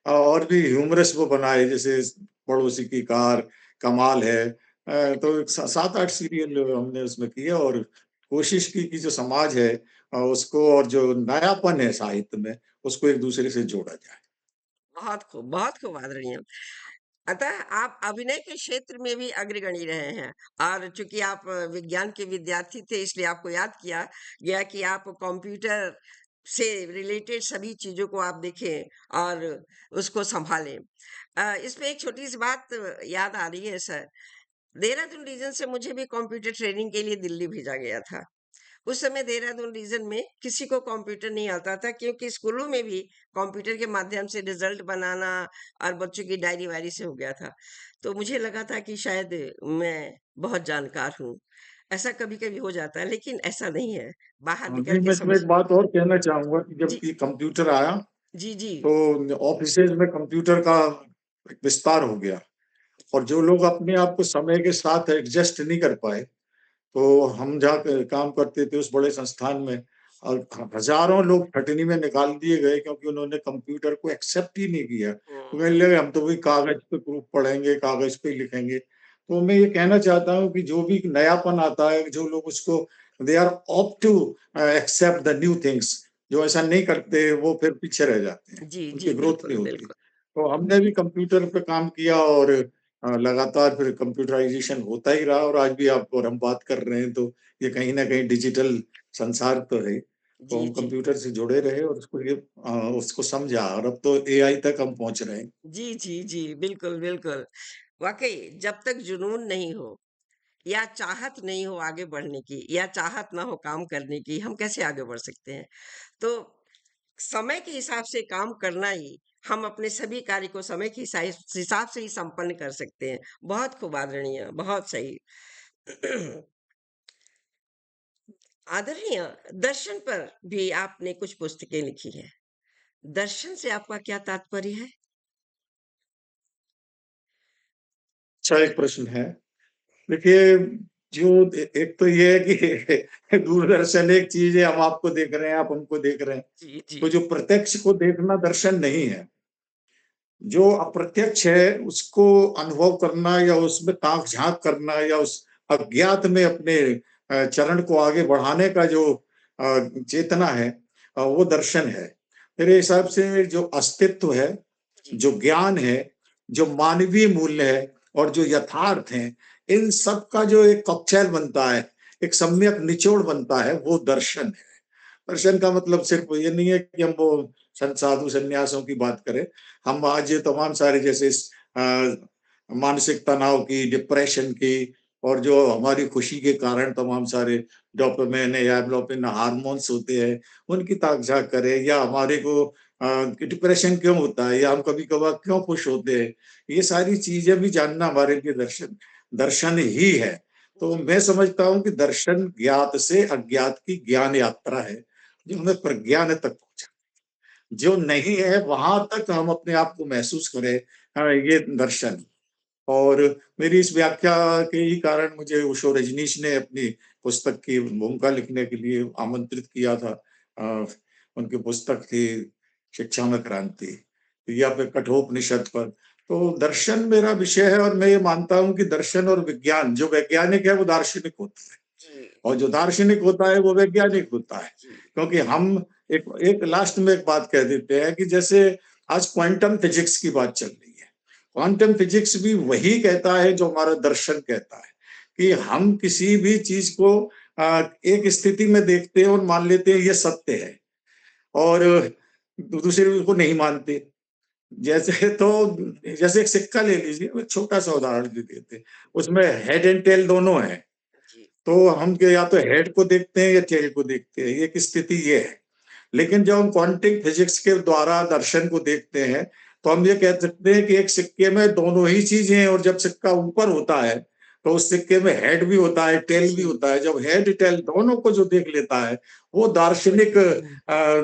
और भी ह्यूमरस वो बनाए जैसे पड़ोसी की कार, कमाल है। तो 7-8 सीरियल हमने उसमें किए और कोशिश की कि जो समाज है उसको और जो नयापन है साहित्य में, उसको एक-दूसरे से जोड़ा जाए। बहुत खूब आदरणीय। अतः आप अभिनय के क्षेत्र में भी अग्रगणी रहे हैं और चूंकि आप विज्ञान के विद्यार्थी थे इसलिए आपको याद किया गया कि आप कंप्यूटर से रिलेटेड सभी चीजों को आप देखें और उसको संभालें। इसमें एक छोटी सी बात याद आ रही है सर। देहरादून रीजन से मुझे भी कंप्यूटर ट्रेनिंग के लिए दिल्ली भेजा गया था। उस समय देहरादून रीजन में किसी को कंप्यूटर नहीं आता था क्योंकि स्कूलों में भी कंप्यूटर के माध्यम से रिजल्ट बनाना और बच्चों की डायरी वायरी से हो गया था। तो मुझे लगा था कि शायद मैं बहुत जानकार हूँ। ऐसा कभी-कभी हो जाता है लेकिन ऐसा नहीं है। बाहर निकल नहीं, के मैं इसमें समझ। एक बात और कहना चाहूँगा कि जब जी, ये कंप्यूटर आया, जी, जी। तो ऑफ़िसेज़ में कंप्यूटर का एक विस्तार हो गया और जो लोग अपने आप को समय के साथ एडजस्ट नहीं कर पाए, तो हम जहाँ क काम करते थे उस बड़े संस्थान में हज़ारों लोग छँटनी में निकाल दिए गए क्योंकि उन्होंने कंप्यूटर को एक्सेप्ट ही नहीं किया। वो कहने लगे हम तो वही कागज़ पे प्रूफ़ पढ़ेंगे, कागज़ पे ही लिखेंगे। तो मैं ये कहना चाहता हूँ कि जो भी नयापन आता है, जो लोग उसको they are opt to accept the new things, जो ऐसा नहीं करते वो फिर पीछे रह जाते हैं, जी, जी, उनकी ग्रोथ नहीं बिल्कुल, होती। बिल्कुल। तो हमने भी कंप्यूटर पे काम किया और लगातार फिर कंप्यूटराइज़ेशन होता ही रहा और आज भी आप और हम बात कर रहे हैं तो ये कहीं न कहीं डिजिटल संसार तो है। तो जी, हम जी। कंप्यूटर से जुड़े रहे और उसको समझा और अब तो एआई तक हम पहुँच रहे हैं। जी, जी, जी। बिल्कुल, बिल्कुल। वाक़ई जब तक जुनून नहीं हो या चाहत नहीं हो आगे बढ़ने की या चाहत ना हो काम करने की, हम कैसे आगे बढ़ सकते हैं? तो समय के हिसाब से काम करना ही हम अपने सभी कार्य को समय के हिसाब से ही संपन्न कर सकते हैं। बहुत खूब आदरणीय, बहुत सही। आदरणीय, दर्शन पर भी आपने कुछ पुस्तकें लिखी हैं। दर्शन से आपका क्या तात्पर्य है? अच्छा एक प्रश्न है। देखिए, जो एक तो ये है कि दूरदर्शन एक चीज़ है, हम आपको देख रहे हैं, आप हमको देख रहे हैं। जी, तो जी। जो प्रत्यक्ष को देखना दर्शन नहीं है। जो अप्रत्यक्ष है, उसको अनुभव करना या उसमें ताक-झाँक करना या उस अज्ञात में अपने चरण को आगे बढ़ाने का जो चेतना है वो दर्शन है। मेरे हिसाब से जो अस्तित्व है, जी, जो ज्ञान है, जो मानवीय मूल्य है और जो यथार्थ हैं, इन सब का जो एक कॉकटेल बनता है, एक सम्यक निचोड़ बनता है, वो दर्शन है। दर्शन का मतलब सिर्फ ये नहीं है कि हम वो साधु संन्यासों की बात करें। हम आज ये तमाम सारे जैसे मानसिक तनाव की, डिप्रेशन की और जो हमारी खुशी के कारण तमाम सारे डोपामाइन या एंडोर्फिन हार्मोन्स होते हैं, उनकी ताक-झाँक करें या हमारे को डिप्रेशन क्यों होता है या हम कभी-कभार क्यों खुश होते हैं, ये सारी चीज़ें भी जानना हमारे लिए दर्शन दर्शन ही है। तो मैं समझता हूँ कि दर्शन ज्ञात से अज्ञात की ज्ञान यात्रा है। जो हमें प्रज्ञान तक पहुँचा जो नहीं है वहां तक हम अपने आप को महसूस करें ये दर्शन और मेरी इस व्याख्या के ही कारण मुझे ओशो रजनीश ने अपनी पुस्तक की भूमिका लिखने के लिए आमंत्रित किया था उनकी पुस्तक थी शिक्षा में क्रांति या फिर कठोपनिषद पर तो दर्शन मेरा विषय है और मैं ये मानता हूँ कि दर्शन और विज्ञान जो वैज्ञानिक है वो दार्शनिक होता है जी, और जो दार्शनिक होता है वो वैज्ञानिक होता है जी, क्योंकि हम एक एक लास्ट में एक बात कह देते हैं कि जैसे आज क्वांटम फिजिक्स की बात चल रही है क्वांटम फिजिक्स भी वही कहता है जो हमारा दर्शन कहता है कि हम किसी भी चीज को एक स्थिति में देखते हैं और मान लेते हैं ये सत्य है और दूसरे को नहीं मानते जैसे तो जैसे एक सिक्का ले लीजिए एक छोटा सा उदाहरण दे देते हैं उसमें हेड एंड टेल दोनों है जी, तो हम या तो हेड को देखते हैं या टेल को देखते हैं एक स्थिति ये है लेकिन जब हम क्वांटम फिजिक्स के द्वारा दर्शन को देखते हैं तो हम ये कह सकते हैं कि एक सिक्के में दोनों ही चीजें हैं और जब सिक्का ऊपर होता है तो उस सिक्के में हेड भी होता है टेल भी जी, होता है जब हेड टेल दोनों को जो देख लेता है वो दार्शनिक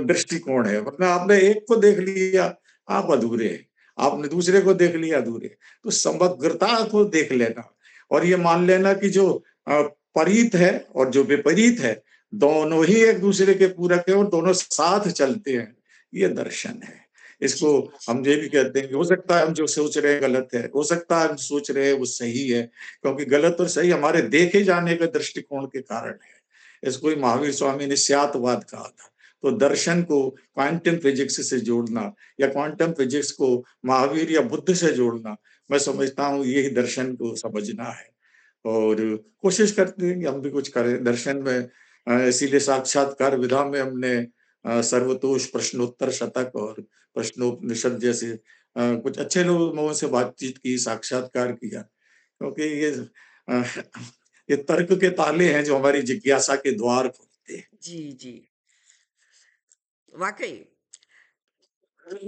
दृष्टिकोण है वरना आपने एक को देख लिया आप अधूरे हैं आपने दूसरे को देख लिया अधूरे तो समग्रता को देख लेना और ये मान लेना कि जो परीत है और जो विपरीत है दोनों ही एक दूसरे के पूरक है और दोनों साथ चलते हैं ये दर्शन है जी, इसको हम ये भी कहते हैं कि हो सकता है हम जो सोच रहे हैं गलत है हो सकता है हम सोच रहे हैं वो सही है क्योंकि गलत और सही हमारे देखे जाने के दृष्टिकोण के कारण है इसको ही महावीर स्वामी ने स्यातवाद कहा था तो दर्शन को क्वांटम फिजिक्स से जोड़ना या क्वांटम फिजिक्स को महावीर या बुद्ध से जोड़ना मैं समझता हूँ यही दर्शन को समझना है और कोशिश करते हैं कि हम भी कुछ करें दर्शन में इसीलिए साक्षात्कार विधा में हमने सर्वतोष प्रश्नोत्तर शतक और प्रश्नोपनिषद जैसे कुछ अच्छे लोगों से बातचीत की साक्षात्कार किया क्योंकि अ, ये तर्क के ताले हैं जो हमारी जिज्ञासा के द्वार खोलते हैं जी, जी। वाक़ई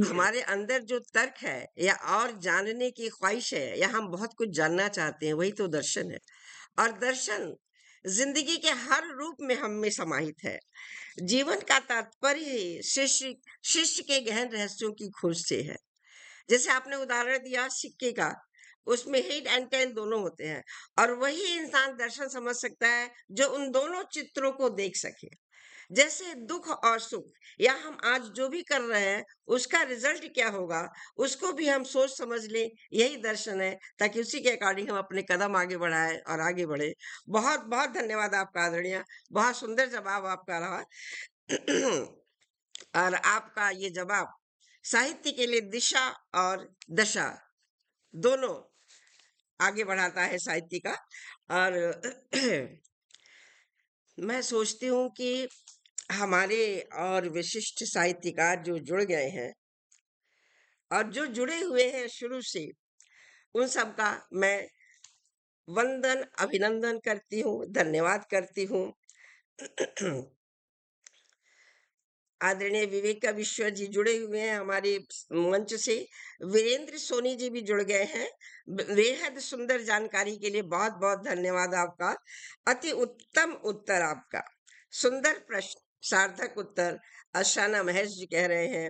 हमारे अंदर जो तर्क है या और जानने की ख़्वाहिश है या हम बहुत कुछ जानना चाहते हैं, वही तो दर्शन है। और दर्शन ज़िंदगी के हर रूप में हम में समाहित है। जीवन का तात्पर्य ही शिष्य शिष्य के गहन रहस्यों की खोज से है। जैसे आपने उदाहरण दिया सिक्के का, उसमें हेड एंड टेल दोनों होते हैं और वही इंसान दर्शन समझ सकता है जो उन दोनों चित्रों को देख सके। जैसे दुख और सुख या हम आज जो भी कर रहे हैं उसका रिजल्ट क्या होगा उसको भी हम सोच समझ लें यही दर्शन है ताकि उसी के अकॉर्डिंग हम अपने कदम आगे बढ़ाएं और आगे बढ़े। बहुत बहुत धन्यवाद आपका आदरणीय। बहुत सुंदर जवाब आपका रहा। और आपका ये जवाब साहित्य के लिए दिशा और दशा दोनों आगे बढ़ाता है साहित्य का। और मैं सोचती हूँ कि हमारे और विशिष्ट साहित्यकार जो जुड़ गए हैं और जो जुड़े हुए हैं शुरू से उन सब का मैं वंदन अभिनंदन करती हूँ धन्यवाद करती हूँ। आदरणीय विवेका विश्वर जी जुड़े हुए हैं हमारे मंच से। वीरेंद्र सोनी जी भी जुड़ गए हैं। बेहद सुंदर जानकारी के लिए बहुत बहुत धन्यवाद आपका। अति उत्तम उत्तर आपका। सुंदर प्रश्न सार्थक उत्तर अशाना महेश जी कह रहे हैं।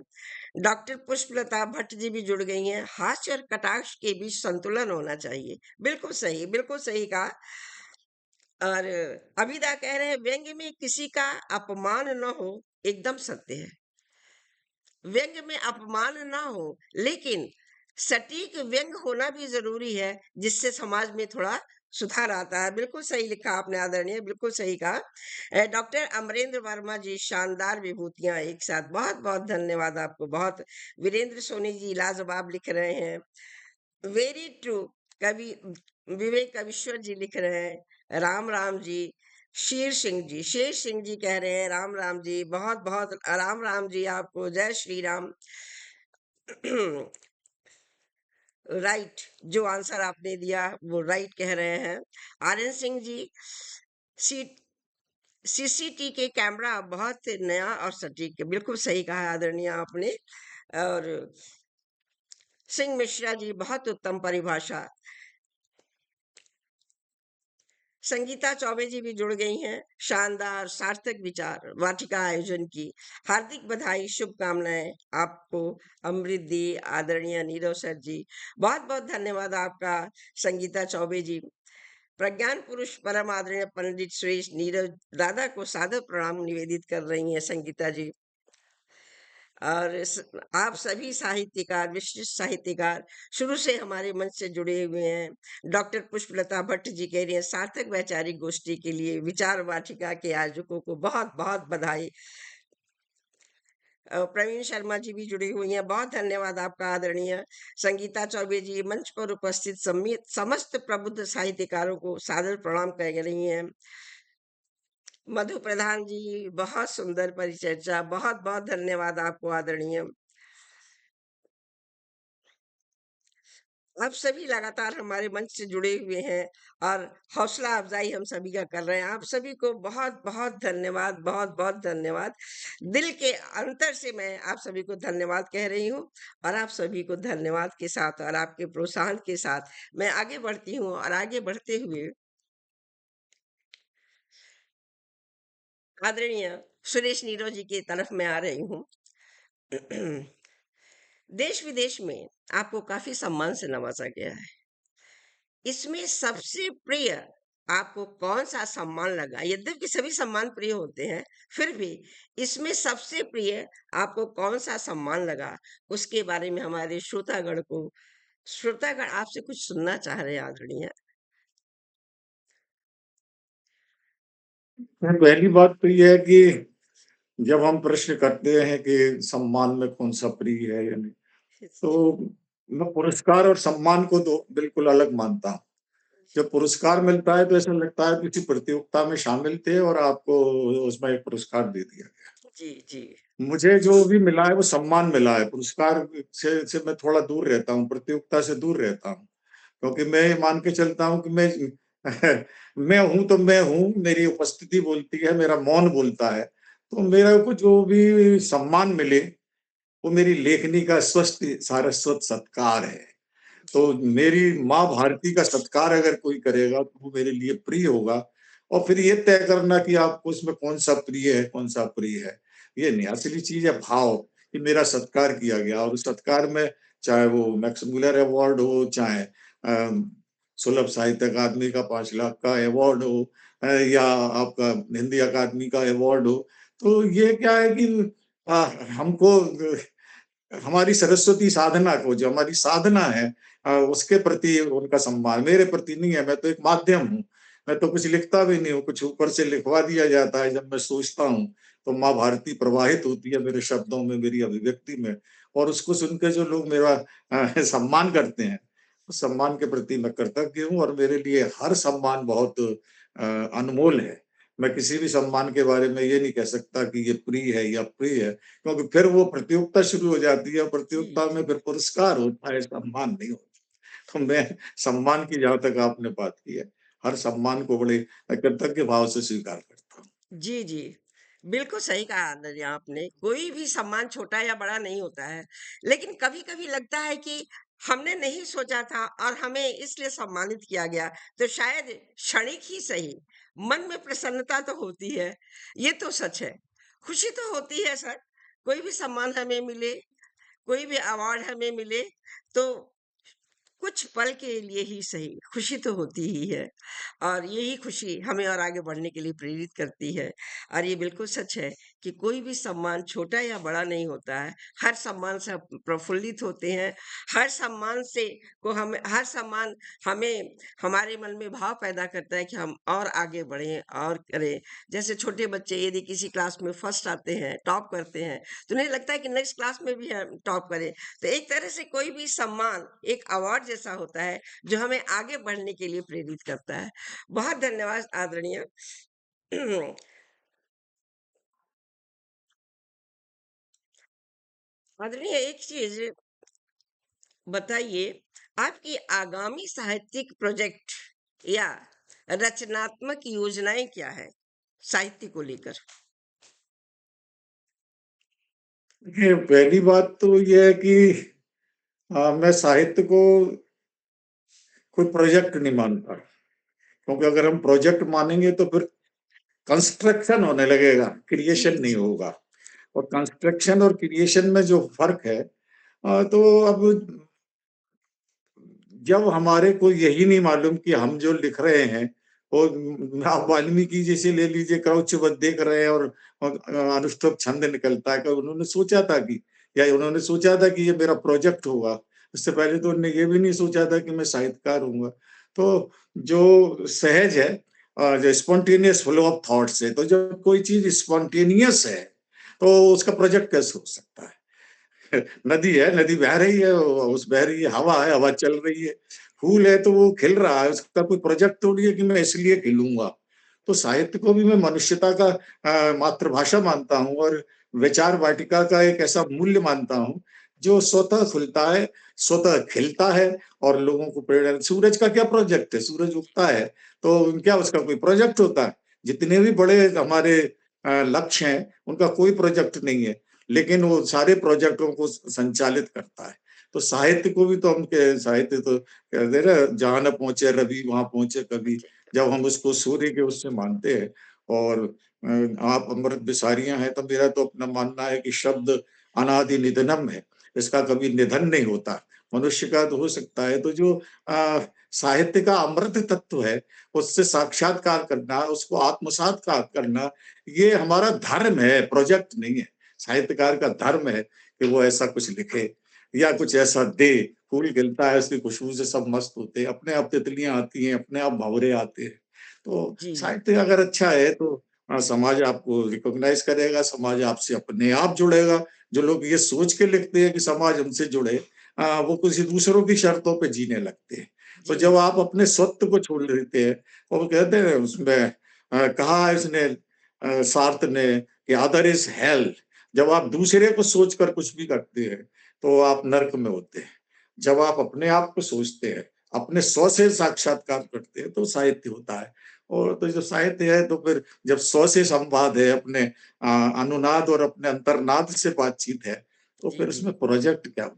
डॉक्टर पुष्पलता भट्ट जी भी जुड़ गई हैं। हास्य और कटाक्ष के बीच संतुलन होना चाहिए। बिल्कुल सही कहा। और अभिदा कह रहे हैं व्यंग्य में किसी का अपमान न हो, एकदम सत्य है। व्यंग्य में अपमान ना हो, लेकिन सटीक व्यंग्य होना भी जरूरी है, जिससे समाज में थोड़ा सुधार आता है। बिल्कुल सही लिखा आपने आदरणीय, बिल्कुल सही कहा। डॉक्टर अमरेंद्र वर्मा जी, शानदार विभूतियां एक साथ, बहुत बहुत धन्यवाद आपको। बहुत वीरेंद्र सोनी जी लाजवाब लिख रहे हैं। Very true. कवि विवेक अविश्वर जी लिख रहे हैं। राम राम जी। शेर सिंह जी कह रहे हैं राम राम जी, बहुत बहुत राम राम जी आपको, जय श्री राम। राइट, जो आंसर आपने दिया वो राइट कह रहे हैं। आर्यन सिंह जी, सी सीसीटी के कैमरा बहुत नया और सटीक है, बिल्कुल सही कहा आदरणीय आपने। और सिंह मिश्रा जी, बहुत उत्तम परिभाषा। संगीता चौबे जी भी जुड़ गई हैं। शानदार सार्थक विचार वाटिका आयोजन की हार्दिक बधाई, शुभकामनाएं आपको। अमृत दी आदरणीय नीरव सर जी, बहुत बहुत धन्यवाद आपका। संगीता चौबे जी, प्रज्ञान पुरुष परम आदरणीय पंडित सुरेश नीरव दादा को सादर प्रणाम निवेदित कर रही हैं संगीता जी। और आप सभी साहित्यकार, विशिष्ट साहित्यकार शुरू से हमारे मंच से जुड़े हुए हैं। डॉक्टर पुष्पलता भट्ट जी कह रही हैं सार्थक वैचारिक गोष्ठी के लिए विचार वाटिका के आयोजकों को बहुत बहुत बधाई। प्रवीण शर्मा जी भी जुड़ी हुई हैं, बहुत धन्यवाद आपका आदरणीय। संगीता चौबे जी, मंच पर उपस्थित समस्त प्रबुद्ध साहित्यकारों को सादर प्रणाम कर रही हैं। मधु प्रधान जी, बहुत सुंदर परिचर्चा, बहुत बहुत धन्यवाद आपको आदरणीय। आप सभी लगातार हमारे मंच से जुड़े हुए हैं और हौसला अफजाई हम सभी का कर रहे हैं। आप सभी को बहुत बहुत धन्यवाद, बहुत बहुत धन्यवाद। दिल के अंतर से मैं आप सभी को धन्यवाद कह रही हूँ। और आप सभी को धन्यवाद के साथ और आपके प्रोत्साहन के साथ मैं आगे बढ़ती हूँ। और आगे बढ़ते हुए आदरणीय सुरेश नीरो जी की तरफ मैं आ रही हूँ। देश विदेश में आपको काफी सम्मान से नवाजा गया है। इसमें सबसे प्रिय आपको कौन सा सम्मान लगा? यद्यपि सभी सम्मान प्रिय होते हैं, फिर भी इसमें सबसे प्रिय आपको कौन सा सम्मान लगा? उसके बारे में हमारे श्रोतागण आपसे कुछ सुनना चाह रहे हैं आदरणीय। पहली बात तो ये है कि जब हम प्रश्न करते हैं कि सम्मान में कौन सा प्रिय है या नहीं, तो मैं पुरस्कार और सम्मान को तो बिल्कुल अलग मानता हूँ। जब पुरस्कार मिलता है तो ऐसा लगता है किसी प्रतियोगिता में शामिल थे और आपको उसमें एक पुरस्कार दे दिया गया। जी जी। मुझे जो भी मिला है वो सम्मान मिला है। पुरस्कार से मैं थोड़ा दूर रहता हूँ, प्रतियोगिता से दूर रहता हूँ, क्योंकि मैं ये मान के चलता हूँ कि मैं मैं हूँ तो मैं हूँ, मेरी उपस्थिति बोलती है, मेरा मौन बोलता है। तो मेरा को जो भी सम्मान मिले वो मेरी लेखनी का स्वस्थ सारस्वत सत्कार है। तो मेरी माँ भारती का सत्कार अगर कोई करेगा तो वो मेरे लिए प्रिय होगा। और फिर ये तय करना कि आपको उसमें कौन सा प्रिय है, कौन सा अप्रिय है, ये नहीं। असली चीज है भाव कि मेरा सत्कार किया गया। और उस सत्कार में चाहे वो मैक्स मुलर अवार्ड हो, चाहे सुलभ साहित्य अकादमी का 5 लाख का अवार्ड हो, या आपका हिंदी अकादमी का अवार्ड हो, तो ये क्या है कि हमको हमारी सरस्वती साधना को, जो हमारी साधना है, उसके प्रति उनका सम्मान, मेरे प्रति नहीं है। मैं तो एक माध्यम हूँ, मैं तो कुछ लिखता भी नहीं हूँ, कुछ ऊपर से लिखवा दिया जाता है। जब मैं सोचता हूँ तो माँ भारती प्रवाहित होती है मेरे शब्दों में, मेरी अभिव्यक्ति में। और उसको सुन के जो लोग मेरा सम्मान करते हैं, उस सम्मान के प्रति मैं कृतज्ञ हूँ। और मेरे लिए हर सम्मान बहुत अनमोल है। मैं किसी भी सम्मान के बारे में ये नहीं कह सकता कि ये प्रिय है या अप्रिय है, क्योंकि फिर वो प्रतियोगिता शुरू हो जाती है। जी प्रतियोगिता में जी। फिर पुरस्कार होता है, सम्मान नहीं होता। तो मैं सम्मान की, जहाँ तक आपने बात की है, हर सम्मान को बड़े कृतज्ञ भाव से स्वीकार करता हूँ। जी, जी। बिल्कुल सही कहा आदरणीय आपने। कोई भी सम्मान छोटा या बड़ा नहीं होता है। लेकिन कभी-कभी लगता है कि हमने नहीं सोचा था और हमें इसलिए सम्मानित किया गया। तो शायद क्षणिक ही सही, मन में प्रसन्नता तो होती है। ये तो सच है। खुशी तो होती है सर, कोई भी सम्मान हमें मिले, कोई भी अवार्ड हमें मिले, तो कुछ पल के लिए ही सही, खुशी तो होती ही है और यही खुशी हमें और आगे बढ़ने के लिए प्रेरित करती है। और ये बिल्कुल सच है कि कोई भी सम्मान छोटा या बड़ा नहीं होता है, हर सम्मान से आप प्रफुल्लित होते हैं, हर सम्मान से हर सम्मान हमें हमारे मन में भाव पैदा करता है कि हम और आगे बढ़ें और करें। जैसे छोटे बच्चे यदि किसी क्लास में फर्स्ट आते हैं, टॉप करते हैं, तो उन्हें लगता है कि नेक्स्ट क्लास में भी हम टॉप करें। तो एक तरह से कोई भी सम्मान एक अवार्ड जैसा होता है जो हमें आगे बढ़ने के लिए प्रेरित करता है। बहुत धन्यवाद आदरणीय। आदरणीय एक चीज बताइए, आपकी आगामी साहित्यिक प्रोजेक्ट या रचनात्मक योजनाएं क्या है साहित्य को लेकर? देखिए, पहली बात तो ये है कि मैं साहित्य को कोई प्रोजेक्ट नहीं मानता, क्योंकि अगर हम प्रोजेक्ट मानेंगे तो फिर कंस्ट्रक्शन होने लगेगा, जी क्रिएशन नहीं जी होगा। और कंस्ट्रक्शन और क्रिएशन में जो फर्क है, तो अब जब हमारे को यही नहीं मालूम कि हम जो लिख रहे हैं वो, आप वाल्मीकि जैसे ले लीजिए, क्रौचवध देख रहे हैं और अनुष्टुप छंद निकलता है, कि उन्होंने सोचा था कि, या उन्होंने सोचा था कि ये मेरा प्रोजेक्ट होगा। इससे पहले तो उन्होंने ये भी नहीं सोचा था कि मैं साहित्यकार हूंगा। तो जो सहज है, जो स्पॉन्टेनियस फ्लो ऑफ थॉट्स है, तो जब कोई चीज स्पॉन्टेनियस है तो उसका प्रोजेक्ट कैसे हो सकता है? नदी है, नदी बह रही है, उस बह रही है, हवा है, हवा चल रही है, फूल है तो वो खिल रहा है, उसका कोई प्रोजेक्ट थोड़ी है कि मैं इसलिए खिलूंगा। तो साहित्य को भी मैं मनुष्यता का मातृभाषा मानता हूँ, और विचार वाटिका का एक ऐसा मूल्य मानता हूँ जो स्वतः खुलता है, स्वतः खिलता है और लोगों को प्रेरणा। सूरज का क्या प्रोजेक्ट है? सूरज उगता है तो क्या उसका कोई प्रोजेक्ट होता है? जितने भी बड़े हमारे लक्ष्य हैं उनका कोई प्रोजेक्ट नहीं है, लेकिन वो सारे प्रोजेक्टों को संचालित करता है। तो साहित्य को भी तो हम साहित्य तो कहते हैं ना, जहाँ न पहुंचे रवि वहां पहुंचे कवि। जब हम उसको सूर्य के उससे मानते हैं, और आप अमृत बिसारियां हैं, तो मेरा तो अपना मानना है कि शब्द अनादि निधनम है, इसका कभी निधन नहीं होता। मनुष्य का तो हो सकता है, तो जो साहित्य का अमृत तत्व है उससे साक्षात्कार करना, उसको आत्मसात करना, ये हमारा धर्म है, प्रोजेक्ट नहीं है। साहित्यकार का धर्म है कि वो ऐसा कुछ लिखे या कुछ ऐसा दे। फूल खिलता है, उसकी खुशबू से सब मस्त होते हैं, अपने आप तितलियां आती हैं, अपने आप भंवरे आते हैं। तो जी साहित्य अगर अच्छा है तो समाज आपको रिकॉग्नाइज करेगा, समाज आपसे अपने आप जुड़ेगा। जो लोग ये सोच के लिखते हैं कि समाज हमसे जुड़े, वो किसी दूसरों की शर्तों पे जीने लगते हैं। तो जी जब जी आप अपने स्वत्व को छोड़ देते हैं, और वो कहते हैं उसमें, कहा है इसने, सार्थ ने, कि अदर इज हेल। जब आप दूसरे को सोचकर कुछ भी करते हैं तो आप नरक में होते हैं। जब आप अपने आप को सोचते हैं, अपने स्व से साक्षात्कार करते हैं, तो साहित्य होता है। और तो जो साहित्य है, तो फिर जब स्व से संवाद है, अपने अनुनाद और अपने अंतर्नाद से बातचीत है, तो जी फिर जी उसमें प्रोजेक्ट क्या हो?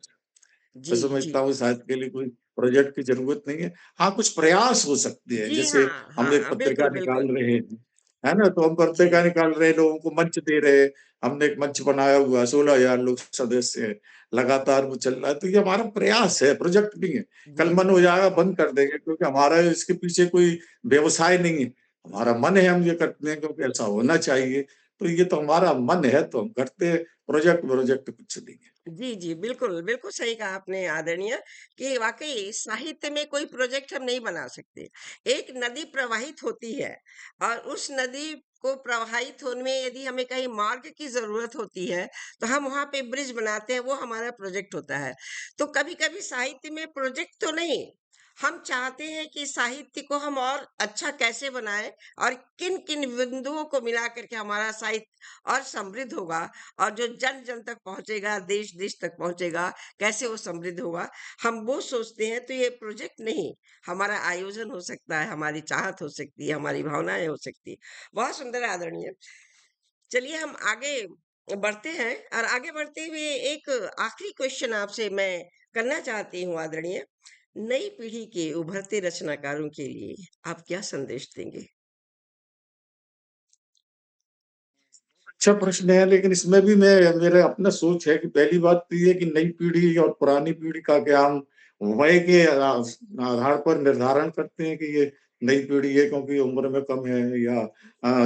मैं जी जी समझता हूँ साहित्य के लिए कोई प्रोजेक्ट की जरूरत नहीं है। हाँ, कुछ प्रयास हो सकते हैं, जी जैसे हाँ हम हाँ एक हाँ, पत्रिका बिल्कुल निकाल बिल्कुल। रहे हैं, है ना? तो हम पत्रिका जी निकाल रहे हैं, लोगों को मंच दे रहे हैं। हमने एक मंच बनाया हुआ है, 16,000 लोग सदस्य हैं, लगातार वो चल रहा है। तो ये हमारा प्रयास है, प्रोजेक्ट नहीं है। जी कल मन जी हो जाएगा, बंद कर देंगे, क्योंकि हमारा इसके पीछे कोई व्यवसाय नहीं है। हमारा मन है, हम ये करते हैं क्योंकि ऐसा होना चाहिए। तो ये तो हमारा मन है, तो हम करते हैं। प्रोजेक्ट प्रोजेक्ट कुछ नहीं है। जी जी, बिल्कुल बिल्कुल सही कहा आपने आदरणीय कि वाकई साहित्य में कोई प्रोजेक्ट हम नहीं बना सकते। एक नदी प्रवाहित होती है और उस नदी को प्रवाहित होने में यदि हमें कहीं मार्ग की जरूरत होती है तो हम वहां पे ब्रिज बनाते हैं, वो हमारा प्रोजेक्ट होता है। तो कभी कभी साहित्य में प्रोजेक्ट तो नहीं, हम चाहते हैं कि साहित्य को हम और अच्छा कैसे बनाएं और किन किन बिंदुओं को मिला करके हमारा साहित्य और समृद्ध होगा और जो जन जन तक पहुंचेगा, देश देश तक पहुंचेगा, कैसे वो समृद्ध होगा, हम वो सोचते हैं। तो ये प्रोजेक्ट नहीं, हमारा आयोजन हो सकता है, हमारी चाहत हो सकती है, हमारी भावनाएं हो सकती है। बहुत सुंदर आदरणीय। चलिए हम आगे बढ़ते हैं और आगे बढ़ते हुए एक आखिरी क्वेश्चन आपसे मैं करना चाहती हूँ आदरणीय। नई पीढ़ी के उभरते रचनाकारों के लिए आप क्या संदेश देंगे? अच्छा प्रश्न है, लेकिन इसमें भी मैं मेरा अपना सोच है कि पहली बात तो ये है कि नई पीढ़ी और पुरानी पीढ़ी का क्या हम वय के आधार पर निर्धारण करते हैं कि ये नई पीढ़ी है क्योंकि उम्र में कम है या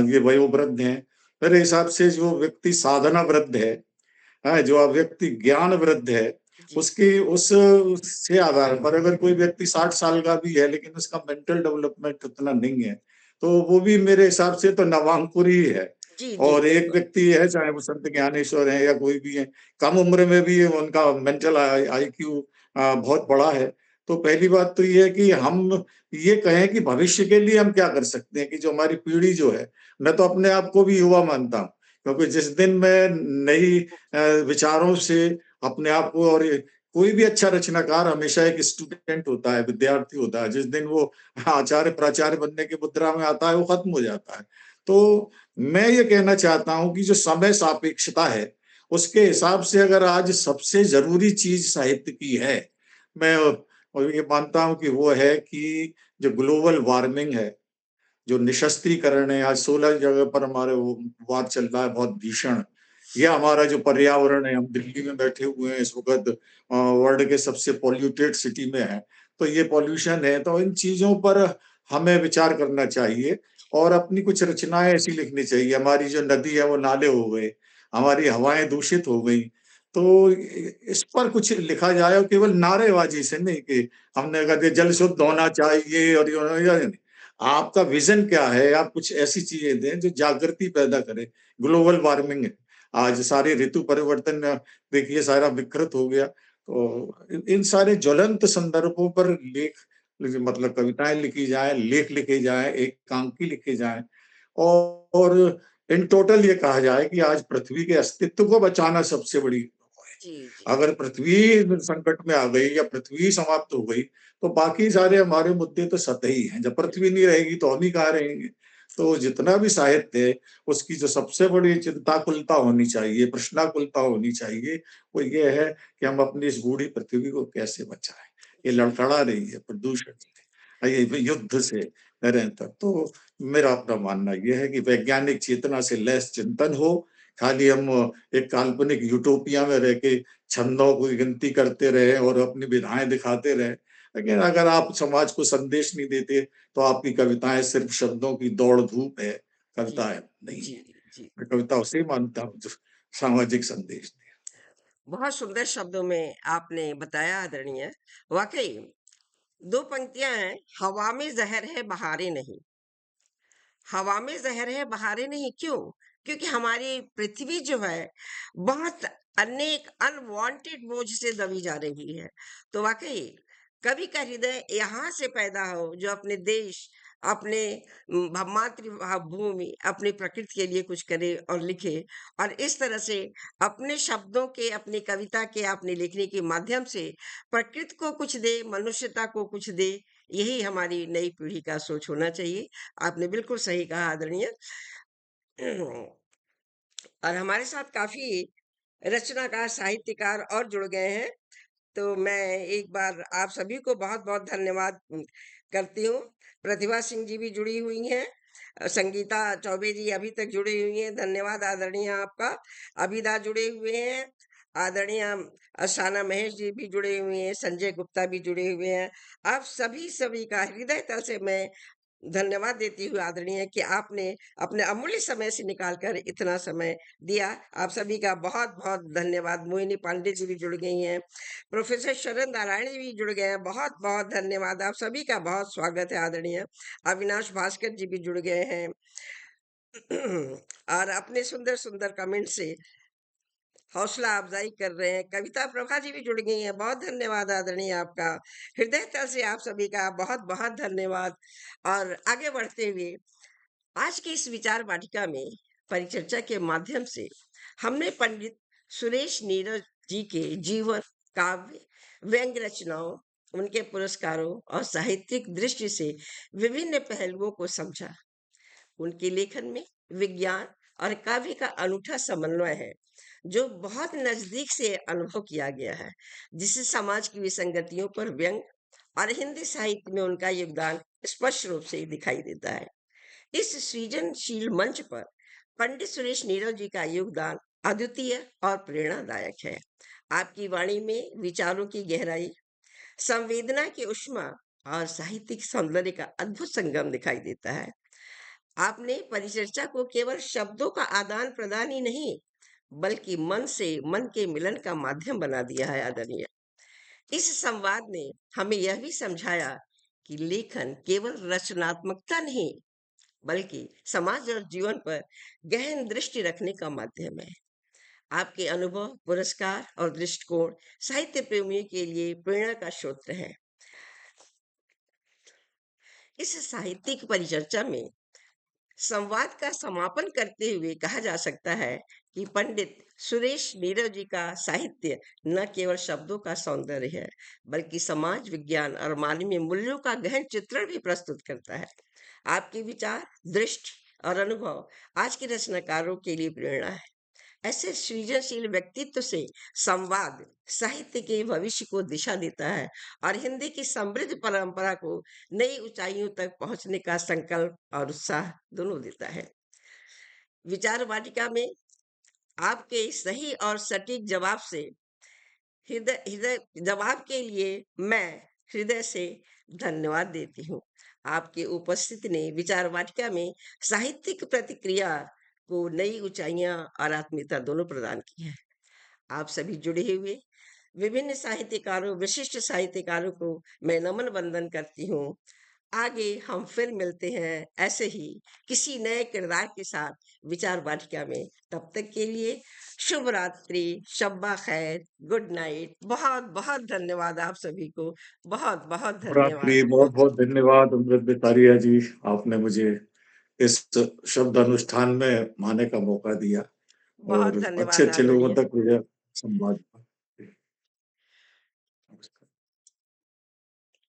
ये वयोवृद्ध हैं। मेरे हिसाब से जो व्यक्ति साधना वृद्ध है, जो व्यक्ति ज्ञान वृद्ध है, जी, उसकी उससे आधार पर अगर कोई व्यक्ति 60 साल का भी है लेकिन उसका मेंटल डेवलपमेंट उतना नहीं है, तो वो भी मेरे हिसाब से तो नवांकुर ही है। जी, जी, और एक बिल्कुल। व्यक्ति है, चाहे वो संत ज्ञानेश्वर हैं या कोई भी है, कम उम्र में भी उनका मेंटल आईक्यू बहुत बड़ा है। तो पहली बात तो ये है कि हम ये कहें कि भविष्य के लिए हम क्या कर सकते हैं कि जो हमारी पीढ़ी जो है, मैं तो अपने आप को भी युवा मानता हूँ, क्योंकि जिस दिन मैं नई विचारों से अपने आप को और कोई भी अच्छा रचनाकार हमेशा एक स्टूडेंट होता है, विद्यार्थी होता है। जिस दिन वो आचार्य प्राचार्य बनने की मुद्रा में आता है, वो खत्म हो जाता है। तो मैं ये कहना चाहता हूँ कि जो समय सापेक्षता है, उसके हिसाब से अगर आज सबसे ज़रूरी चीज़ साहित्य की है, मैं और ये मानता हूँ कि वो है कि जो ग्लोबल वार्मिंग है, जो निशस्त्रीकरण है, आज 16 जगह पर हमारे वो वार चल रहा है बहुत भीषण। ये हमारा जो पर्यावरण है, हम दिल्ली में बैठे हुए हैं इस वक़्त, वर्ल्ड के सबसे पॉल्यूटेड सिटी में हैं। तो ये पॉल्यूशन है, तो इन चीज़ों पर हमें विचार करना चाहिए और अपनी कुछ रचनाएँ ऐसी लिखनी चाहिए। हमारी जो नदी है, वो नाले हो गए, हमारी हवाएँ दूषित हो गई। तो इस पर कुछ लिखा जाए और केवल नारेबाज़ी से नहीं कि हमने कहा कि जल शुद्ध होना चाहिए और ये आपका विज़न क्या है? आप कुछ ऐसी चीज़ें दें जो जागृति पैदा करे। ग्लोबल वार्मिंग है, आज सारे ऋतु परिवर्तन देखिए सारा विकृत हो गया। तो इन इन सारे ज्वलंत संदर्भों पर लेख मतलब कविताएँ लिखी जाएँ, लेख लिखे जाएँ, एकांकी लिखे जाएँ और इन टोटल ये कहा जाए कि आज पृथ्वी के अस्तित्व को बचाना सबसे बड़ी वो है। जी, जी, अगर पृथ्वी संकट में आ गई या पृथ्वी समाप्त हो गई, तो बाकी सारे हमारे मुद्दे तो सतही हैं। जब पृथ्वी नहीं रहेगी तो हम ही कहाँ रहेंगे? तो जितना भी साहित्य है, उसकी जो सबसे बड़ी चिंताकुलता होनी चाहिए, प्रश्नाकुलता होनी चाहिए, वो ये है कि हम अपनी इस बूढ़ी पृथ्वी को कैसे बचाएँ? ये जी, लड़खड़ा रही है प्रदूषण से, ये युद्ध से निरंतर। तो मेरा अपना मानना ये है कि वैज्ञानिक चेतना से लैस चिंतन हो, खाली हम एक काल्पनिक यूटोपिया में रह के छंदों की गिनती करते रहे और अपनी विधाएँ दिखाते रहे। लेकिन अगर आप समाज को संदेश नहीं देते, तो आपकी कविताएँ सिर्फ़ शब्दों की दौड़-धूप है, जी, कविता है नहीं जी, है। जी। मैं कविता उसे ही मानता हूँ जो सामाजिक संदेश दे। बहुत सुंदर शब्दों में आपने बताया आदरणीय। वाक़ई 2 पंक्तियाँ हैं, हवा में ज़हर है बहारें नहीं। हवा में ज़हर है बहारें नहीं क्यों? क्योंकि हमारी पृथ्वी जो है बहुत अनेक अनवांटेड बोझ से दबी जा रही है। तो वाक़ई कवि का हृदय यहाँ से पैदा हो जो अपने देश, अपने भूमि, अपनी प्रकृति के लिए कुछ करे और लिखे और इस तरह से अपने शब्दों के, अपनी कविता के, अपनी लेखनी के माध्यम से प्रकृति को कुछ दे, मनुष्यता को कुछ दे, यही हमारी नई पीढ़ी का सोच होना चाहिए। आपने बिल्कुल सही कहा आदरणीय। और हमारे साथ काफ़ी रचनाकार, साहित्यकार और जुड़ गए हैं। तो मैं एक बार आप सभी को बहुत-बहुत धन्यवाद करती हूँ। प्रतिभा सिंह जी भी जुड़ी हुई हैं। संगीता चौबे जी अभी तक जुड़ी हुई हैं, धन्यवाद आदरणीय आपका। अभिदा जुड़े हुए हैं, आदरणीय शाना महेश जी भी जुड़े हुए हैं, संजय गुप्ता भी जुड़े हुए हैं। आप सभी का हृदयतल से मैं धन्यवाद देती हूँ आदरणीय कि आपने अपने अमूल्य समय से निकाल कर इतना समय दिया। आप सभी का बहुत-बहुत धन्यवाद। मोहिनी पांडे जी भी जुड़ गई हैं। प्रोफ़ेसर शरण नारायण जी भी जुड़ गए हैं। बहुत-बहुत धन्यवाद। आप सभी का बहुत स्वागत है आदरणीय। अविनाश भास्कर जी भी जुड़ गए हैं। और अपने सुंदर-सुंदर कमेंट से हौसला अफ़ज़ाई कर रहे हैं। कविता प्रभा जी भी जुड़ गई हैं। बहुत धन्यवाद आदरणीय आपका। हृदय तल से आप सभी का बहुत-बहुत धन्यवाद। और आगे बढ़ते हुए आज की इस विचार वाटिका में परिचर्चा के माध्यम से हमने पंडित सुरेश नीरज जी के जीवन, काव्य, व्यंग्य रचनाओं, उनके पुरस्कारों और साहित्यिक दृष्टि से विभिन्न पहलुओं को समझा। उनके लेखन में विज्ञान और काव्य का अनूठा समन्वय है जो बहुत नजदीक से अनुभव किया गया है, जिससे समाज की विसंगतियों पर व्यंग और हिंदी साहित्य में उनका योगदान स्पष्ट रूप से दिखाई देता है। इस सृजनशील मंच पर पंडित सुरेश नीरव जी का योगदान अद्वितीय और प्रेरणादायक है। आपकी वाणी में विचारों की गहराई, संवेदना की उष्मा और साहित्यिक सौंदर्य का अद्भुत संगम दिखाई देता है। आपने परिचर्चा को केवल शब्दों का आदान प्रदान ही नहीं, बल्कि मन से मन के मिलन का माध्यम बना दिया है। आदरणीय, इस संवाद ने हमें यह भी समझाया कि लेखन केवल रचनात्मकता नहीं, बल्कि समाज और जीवन पर गहन दृष्टि रखने का माध्यम है। आपके अनुभव, पुरस्कार और दृष्टिकोण साहित्य प्रेमियों के लिए प्रेरणा का स्रोत है। इस साहित्यिक परिचर्चा में संवाद का समापन करते हुए कहा जा सकता है कि पंडित सुरेश नीरव जी का साहित्य न केवल शब्दों का सौंदर्य है, बल्कि समाज विज्ञान और मानवीय मूल्यों का गहन चित्रण भी प्रस्तुत करता है। आपके विचार, दृष्टि और अनुभव आज के रचनाकारों के लिए प्रेरणा है। ऐसे सृजनशील व्यक्तित्व से संवाद साहित्य के भविष्य को दिशा देता है और हिंदी की समृद्ध परंपरा को नई ऊंचाइयों तक पहुंचने का संकल्प और उत्साह दोनों देता है। विचार वाटिका में आपके सही और सटीक जवाब से हृदय हृदय जवाब के लिए मैं हृदय से धन्यवाद देती हूँ। आपकी उपस्थिति ने विचार वाटिका में साहित्यिक प्रतिक्रिया को नई ऊंचाइयां और आत्मीयता दोनों प्रदान की है। आप सभी जुड़े हुए विभिन्न साहित्यकारों, विशिष्ट साहित्यकारों को मैं नमन वंदन करती हूँ। आगे हम फिर मिलते हैं ऐसे ही किसी नए किरदार के साथ विचार वाटिका में। तब तक के लिए शुभ रात्रि, शब्बा खैर, गुड नाइट। बहुत बहुत धन्यवाद आप सभी को। बहुत बहुत धन्यवाद। रात्रि बहुत-बहुत धन्यवाद अमृत बितारिया जी, आपने मुझे इस शब्द अनुष्ठान में आने का मौका दिया बहुत और धन्यवाद अच्छे-अच्छे लोगों आदरणीय। तक मुझे संवाद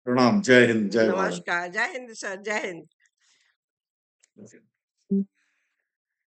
प्रणाम, जय हिंद, जय भारत। नमस्कार, जय हिंद सर, जय हिंद।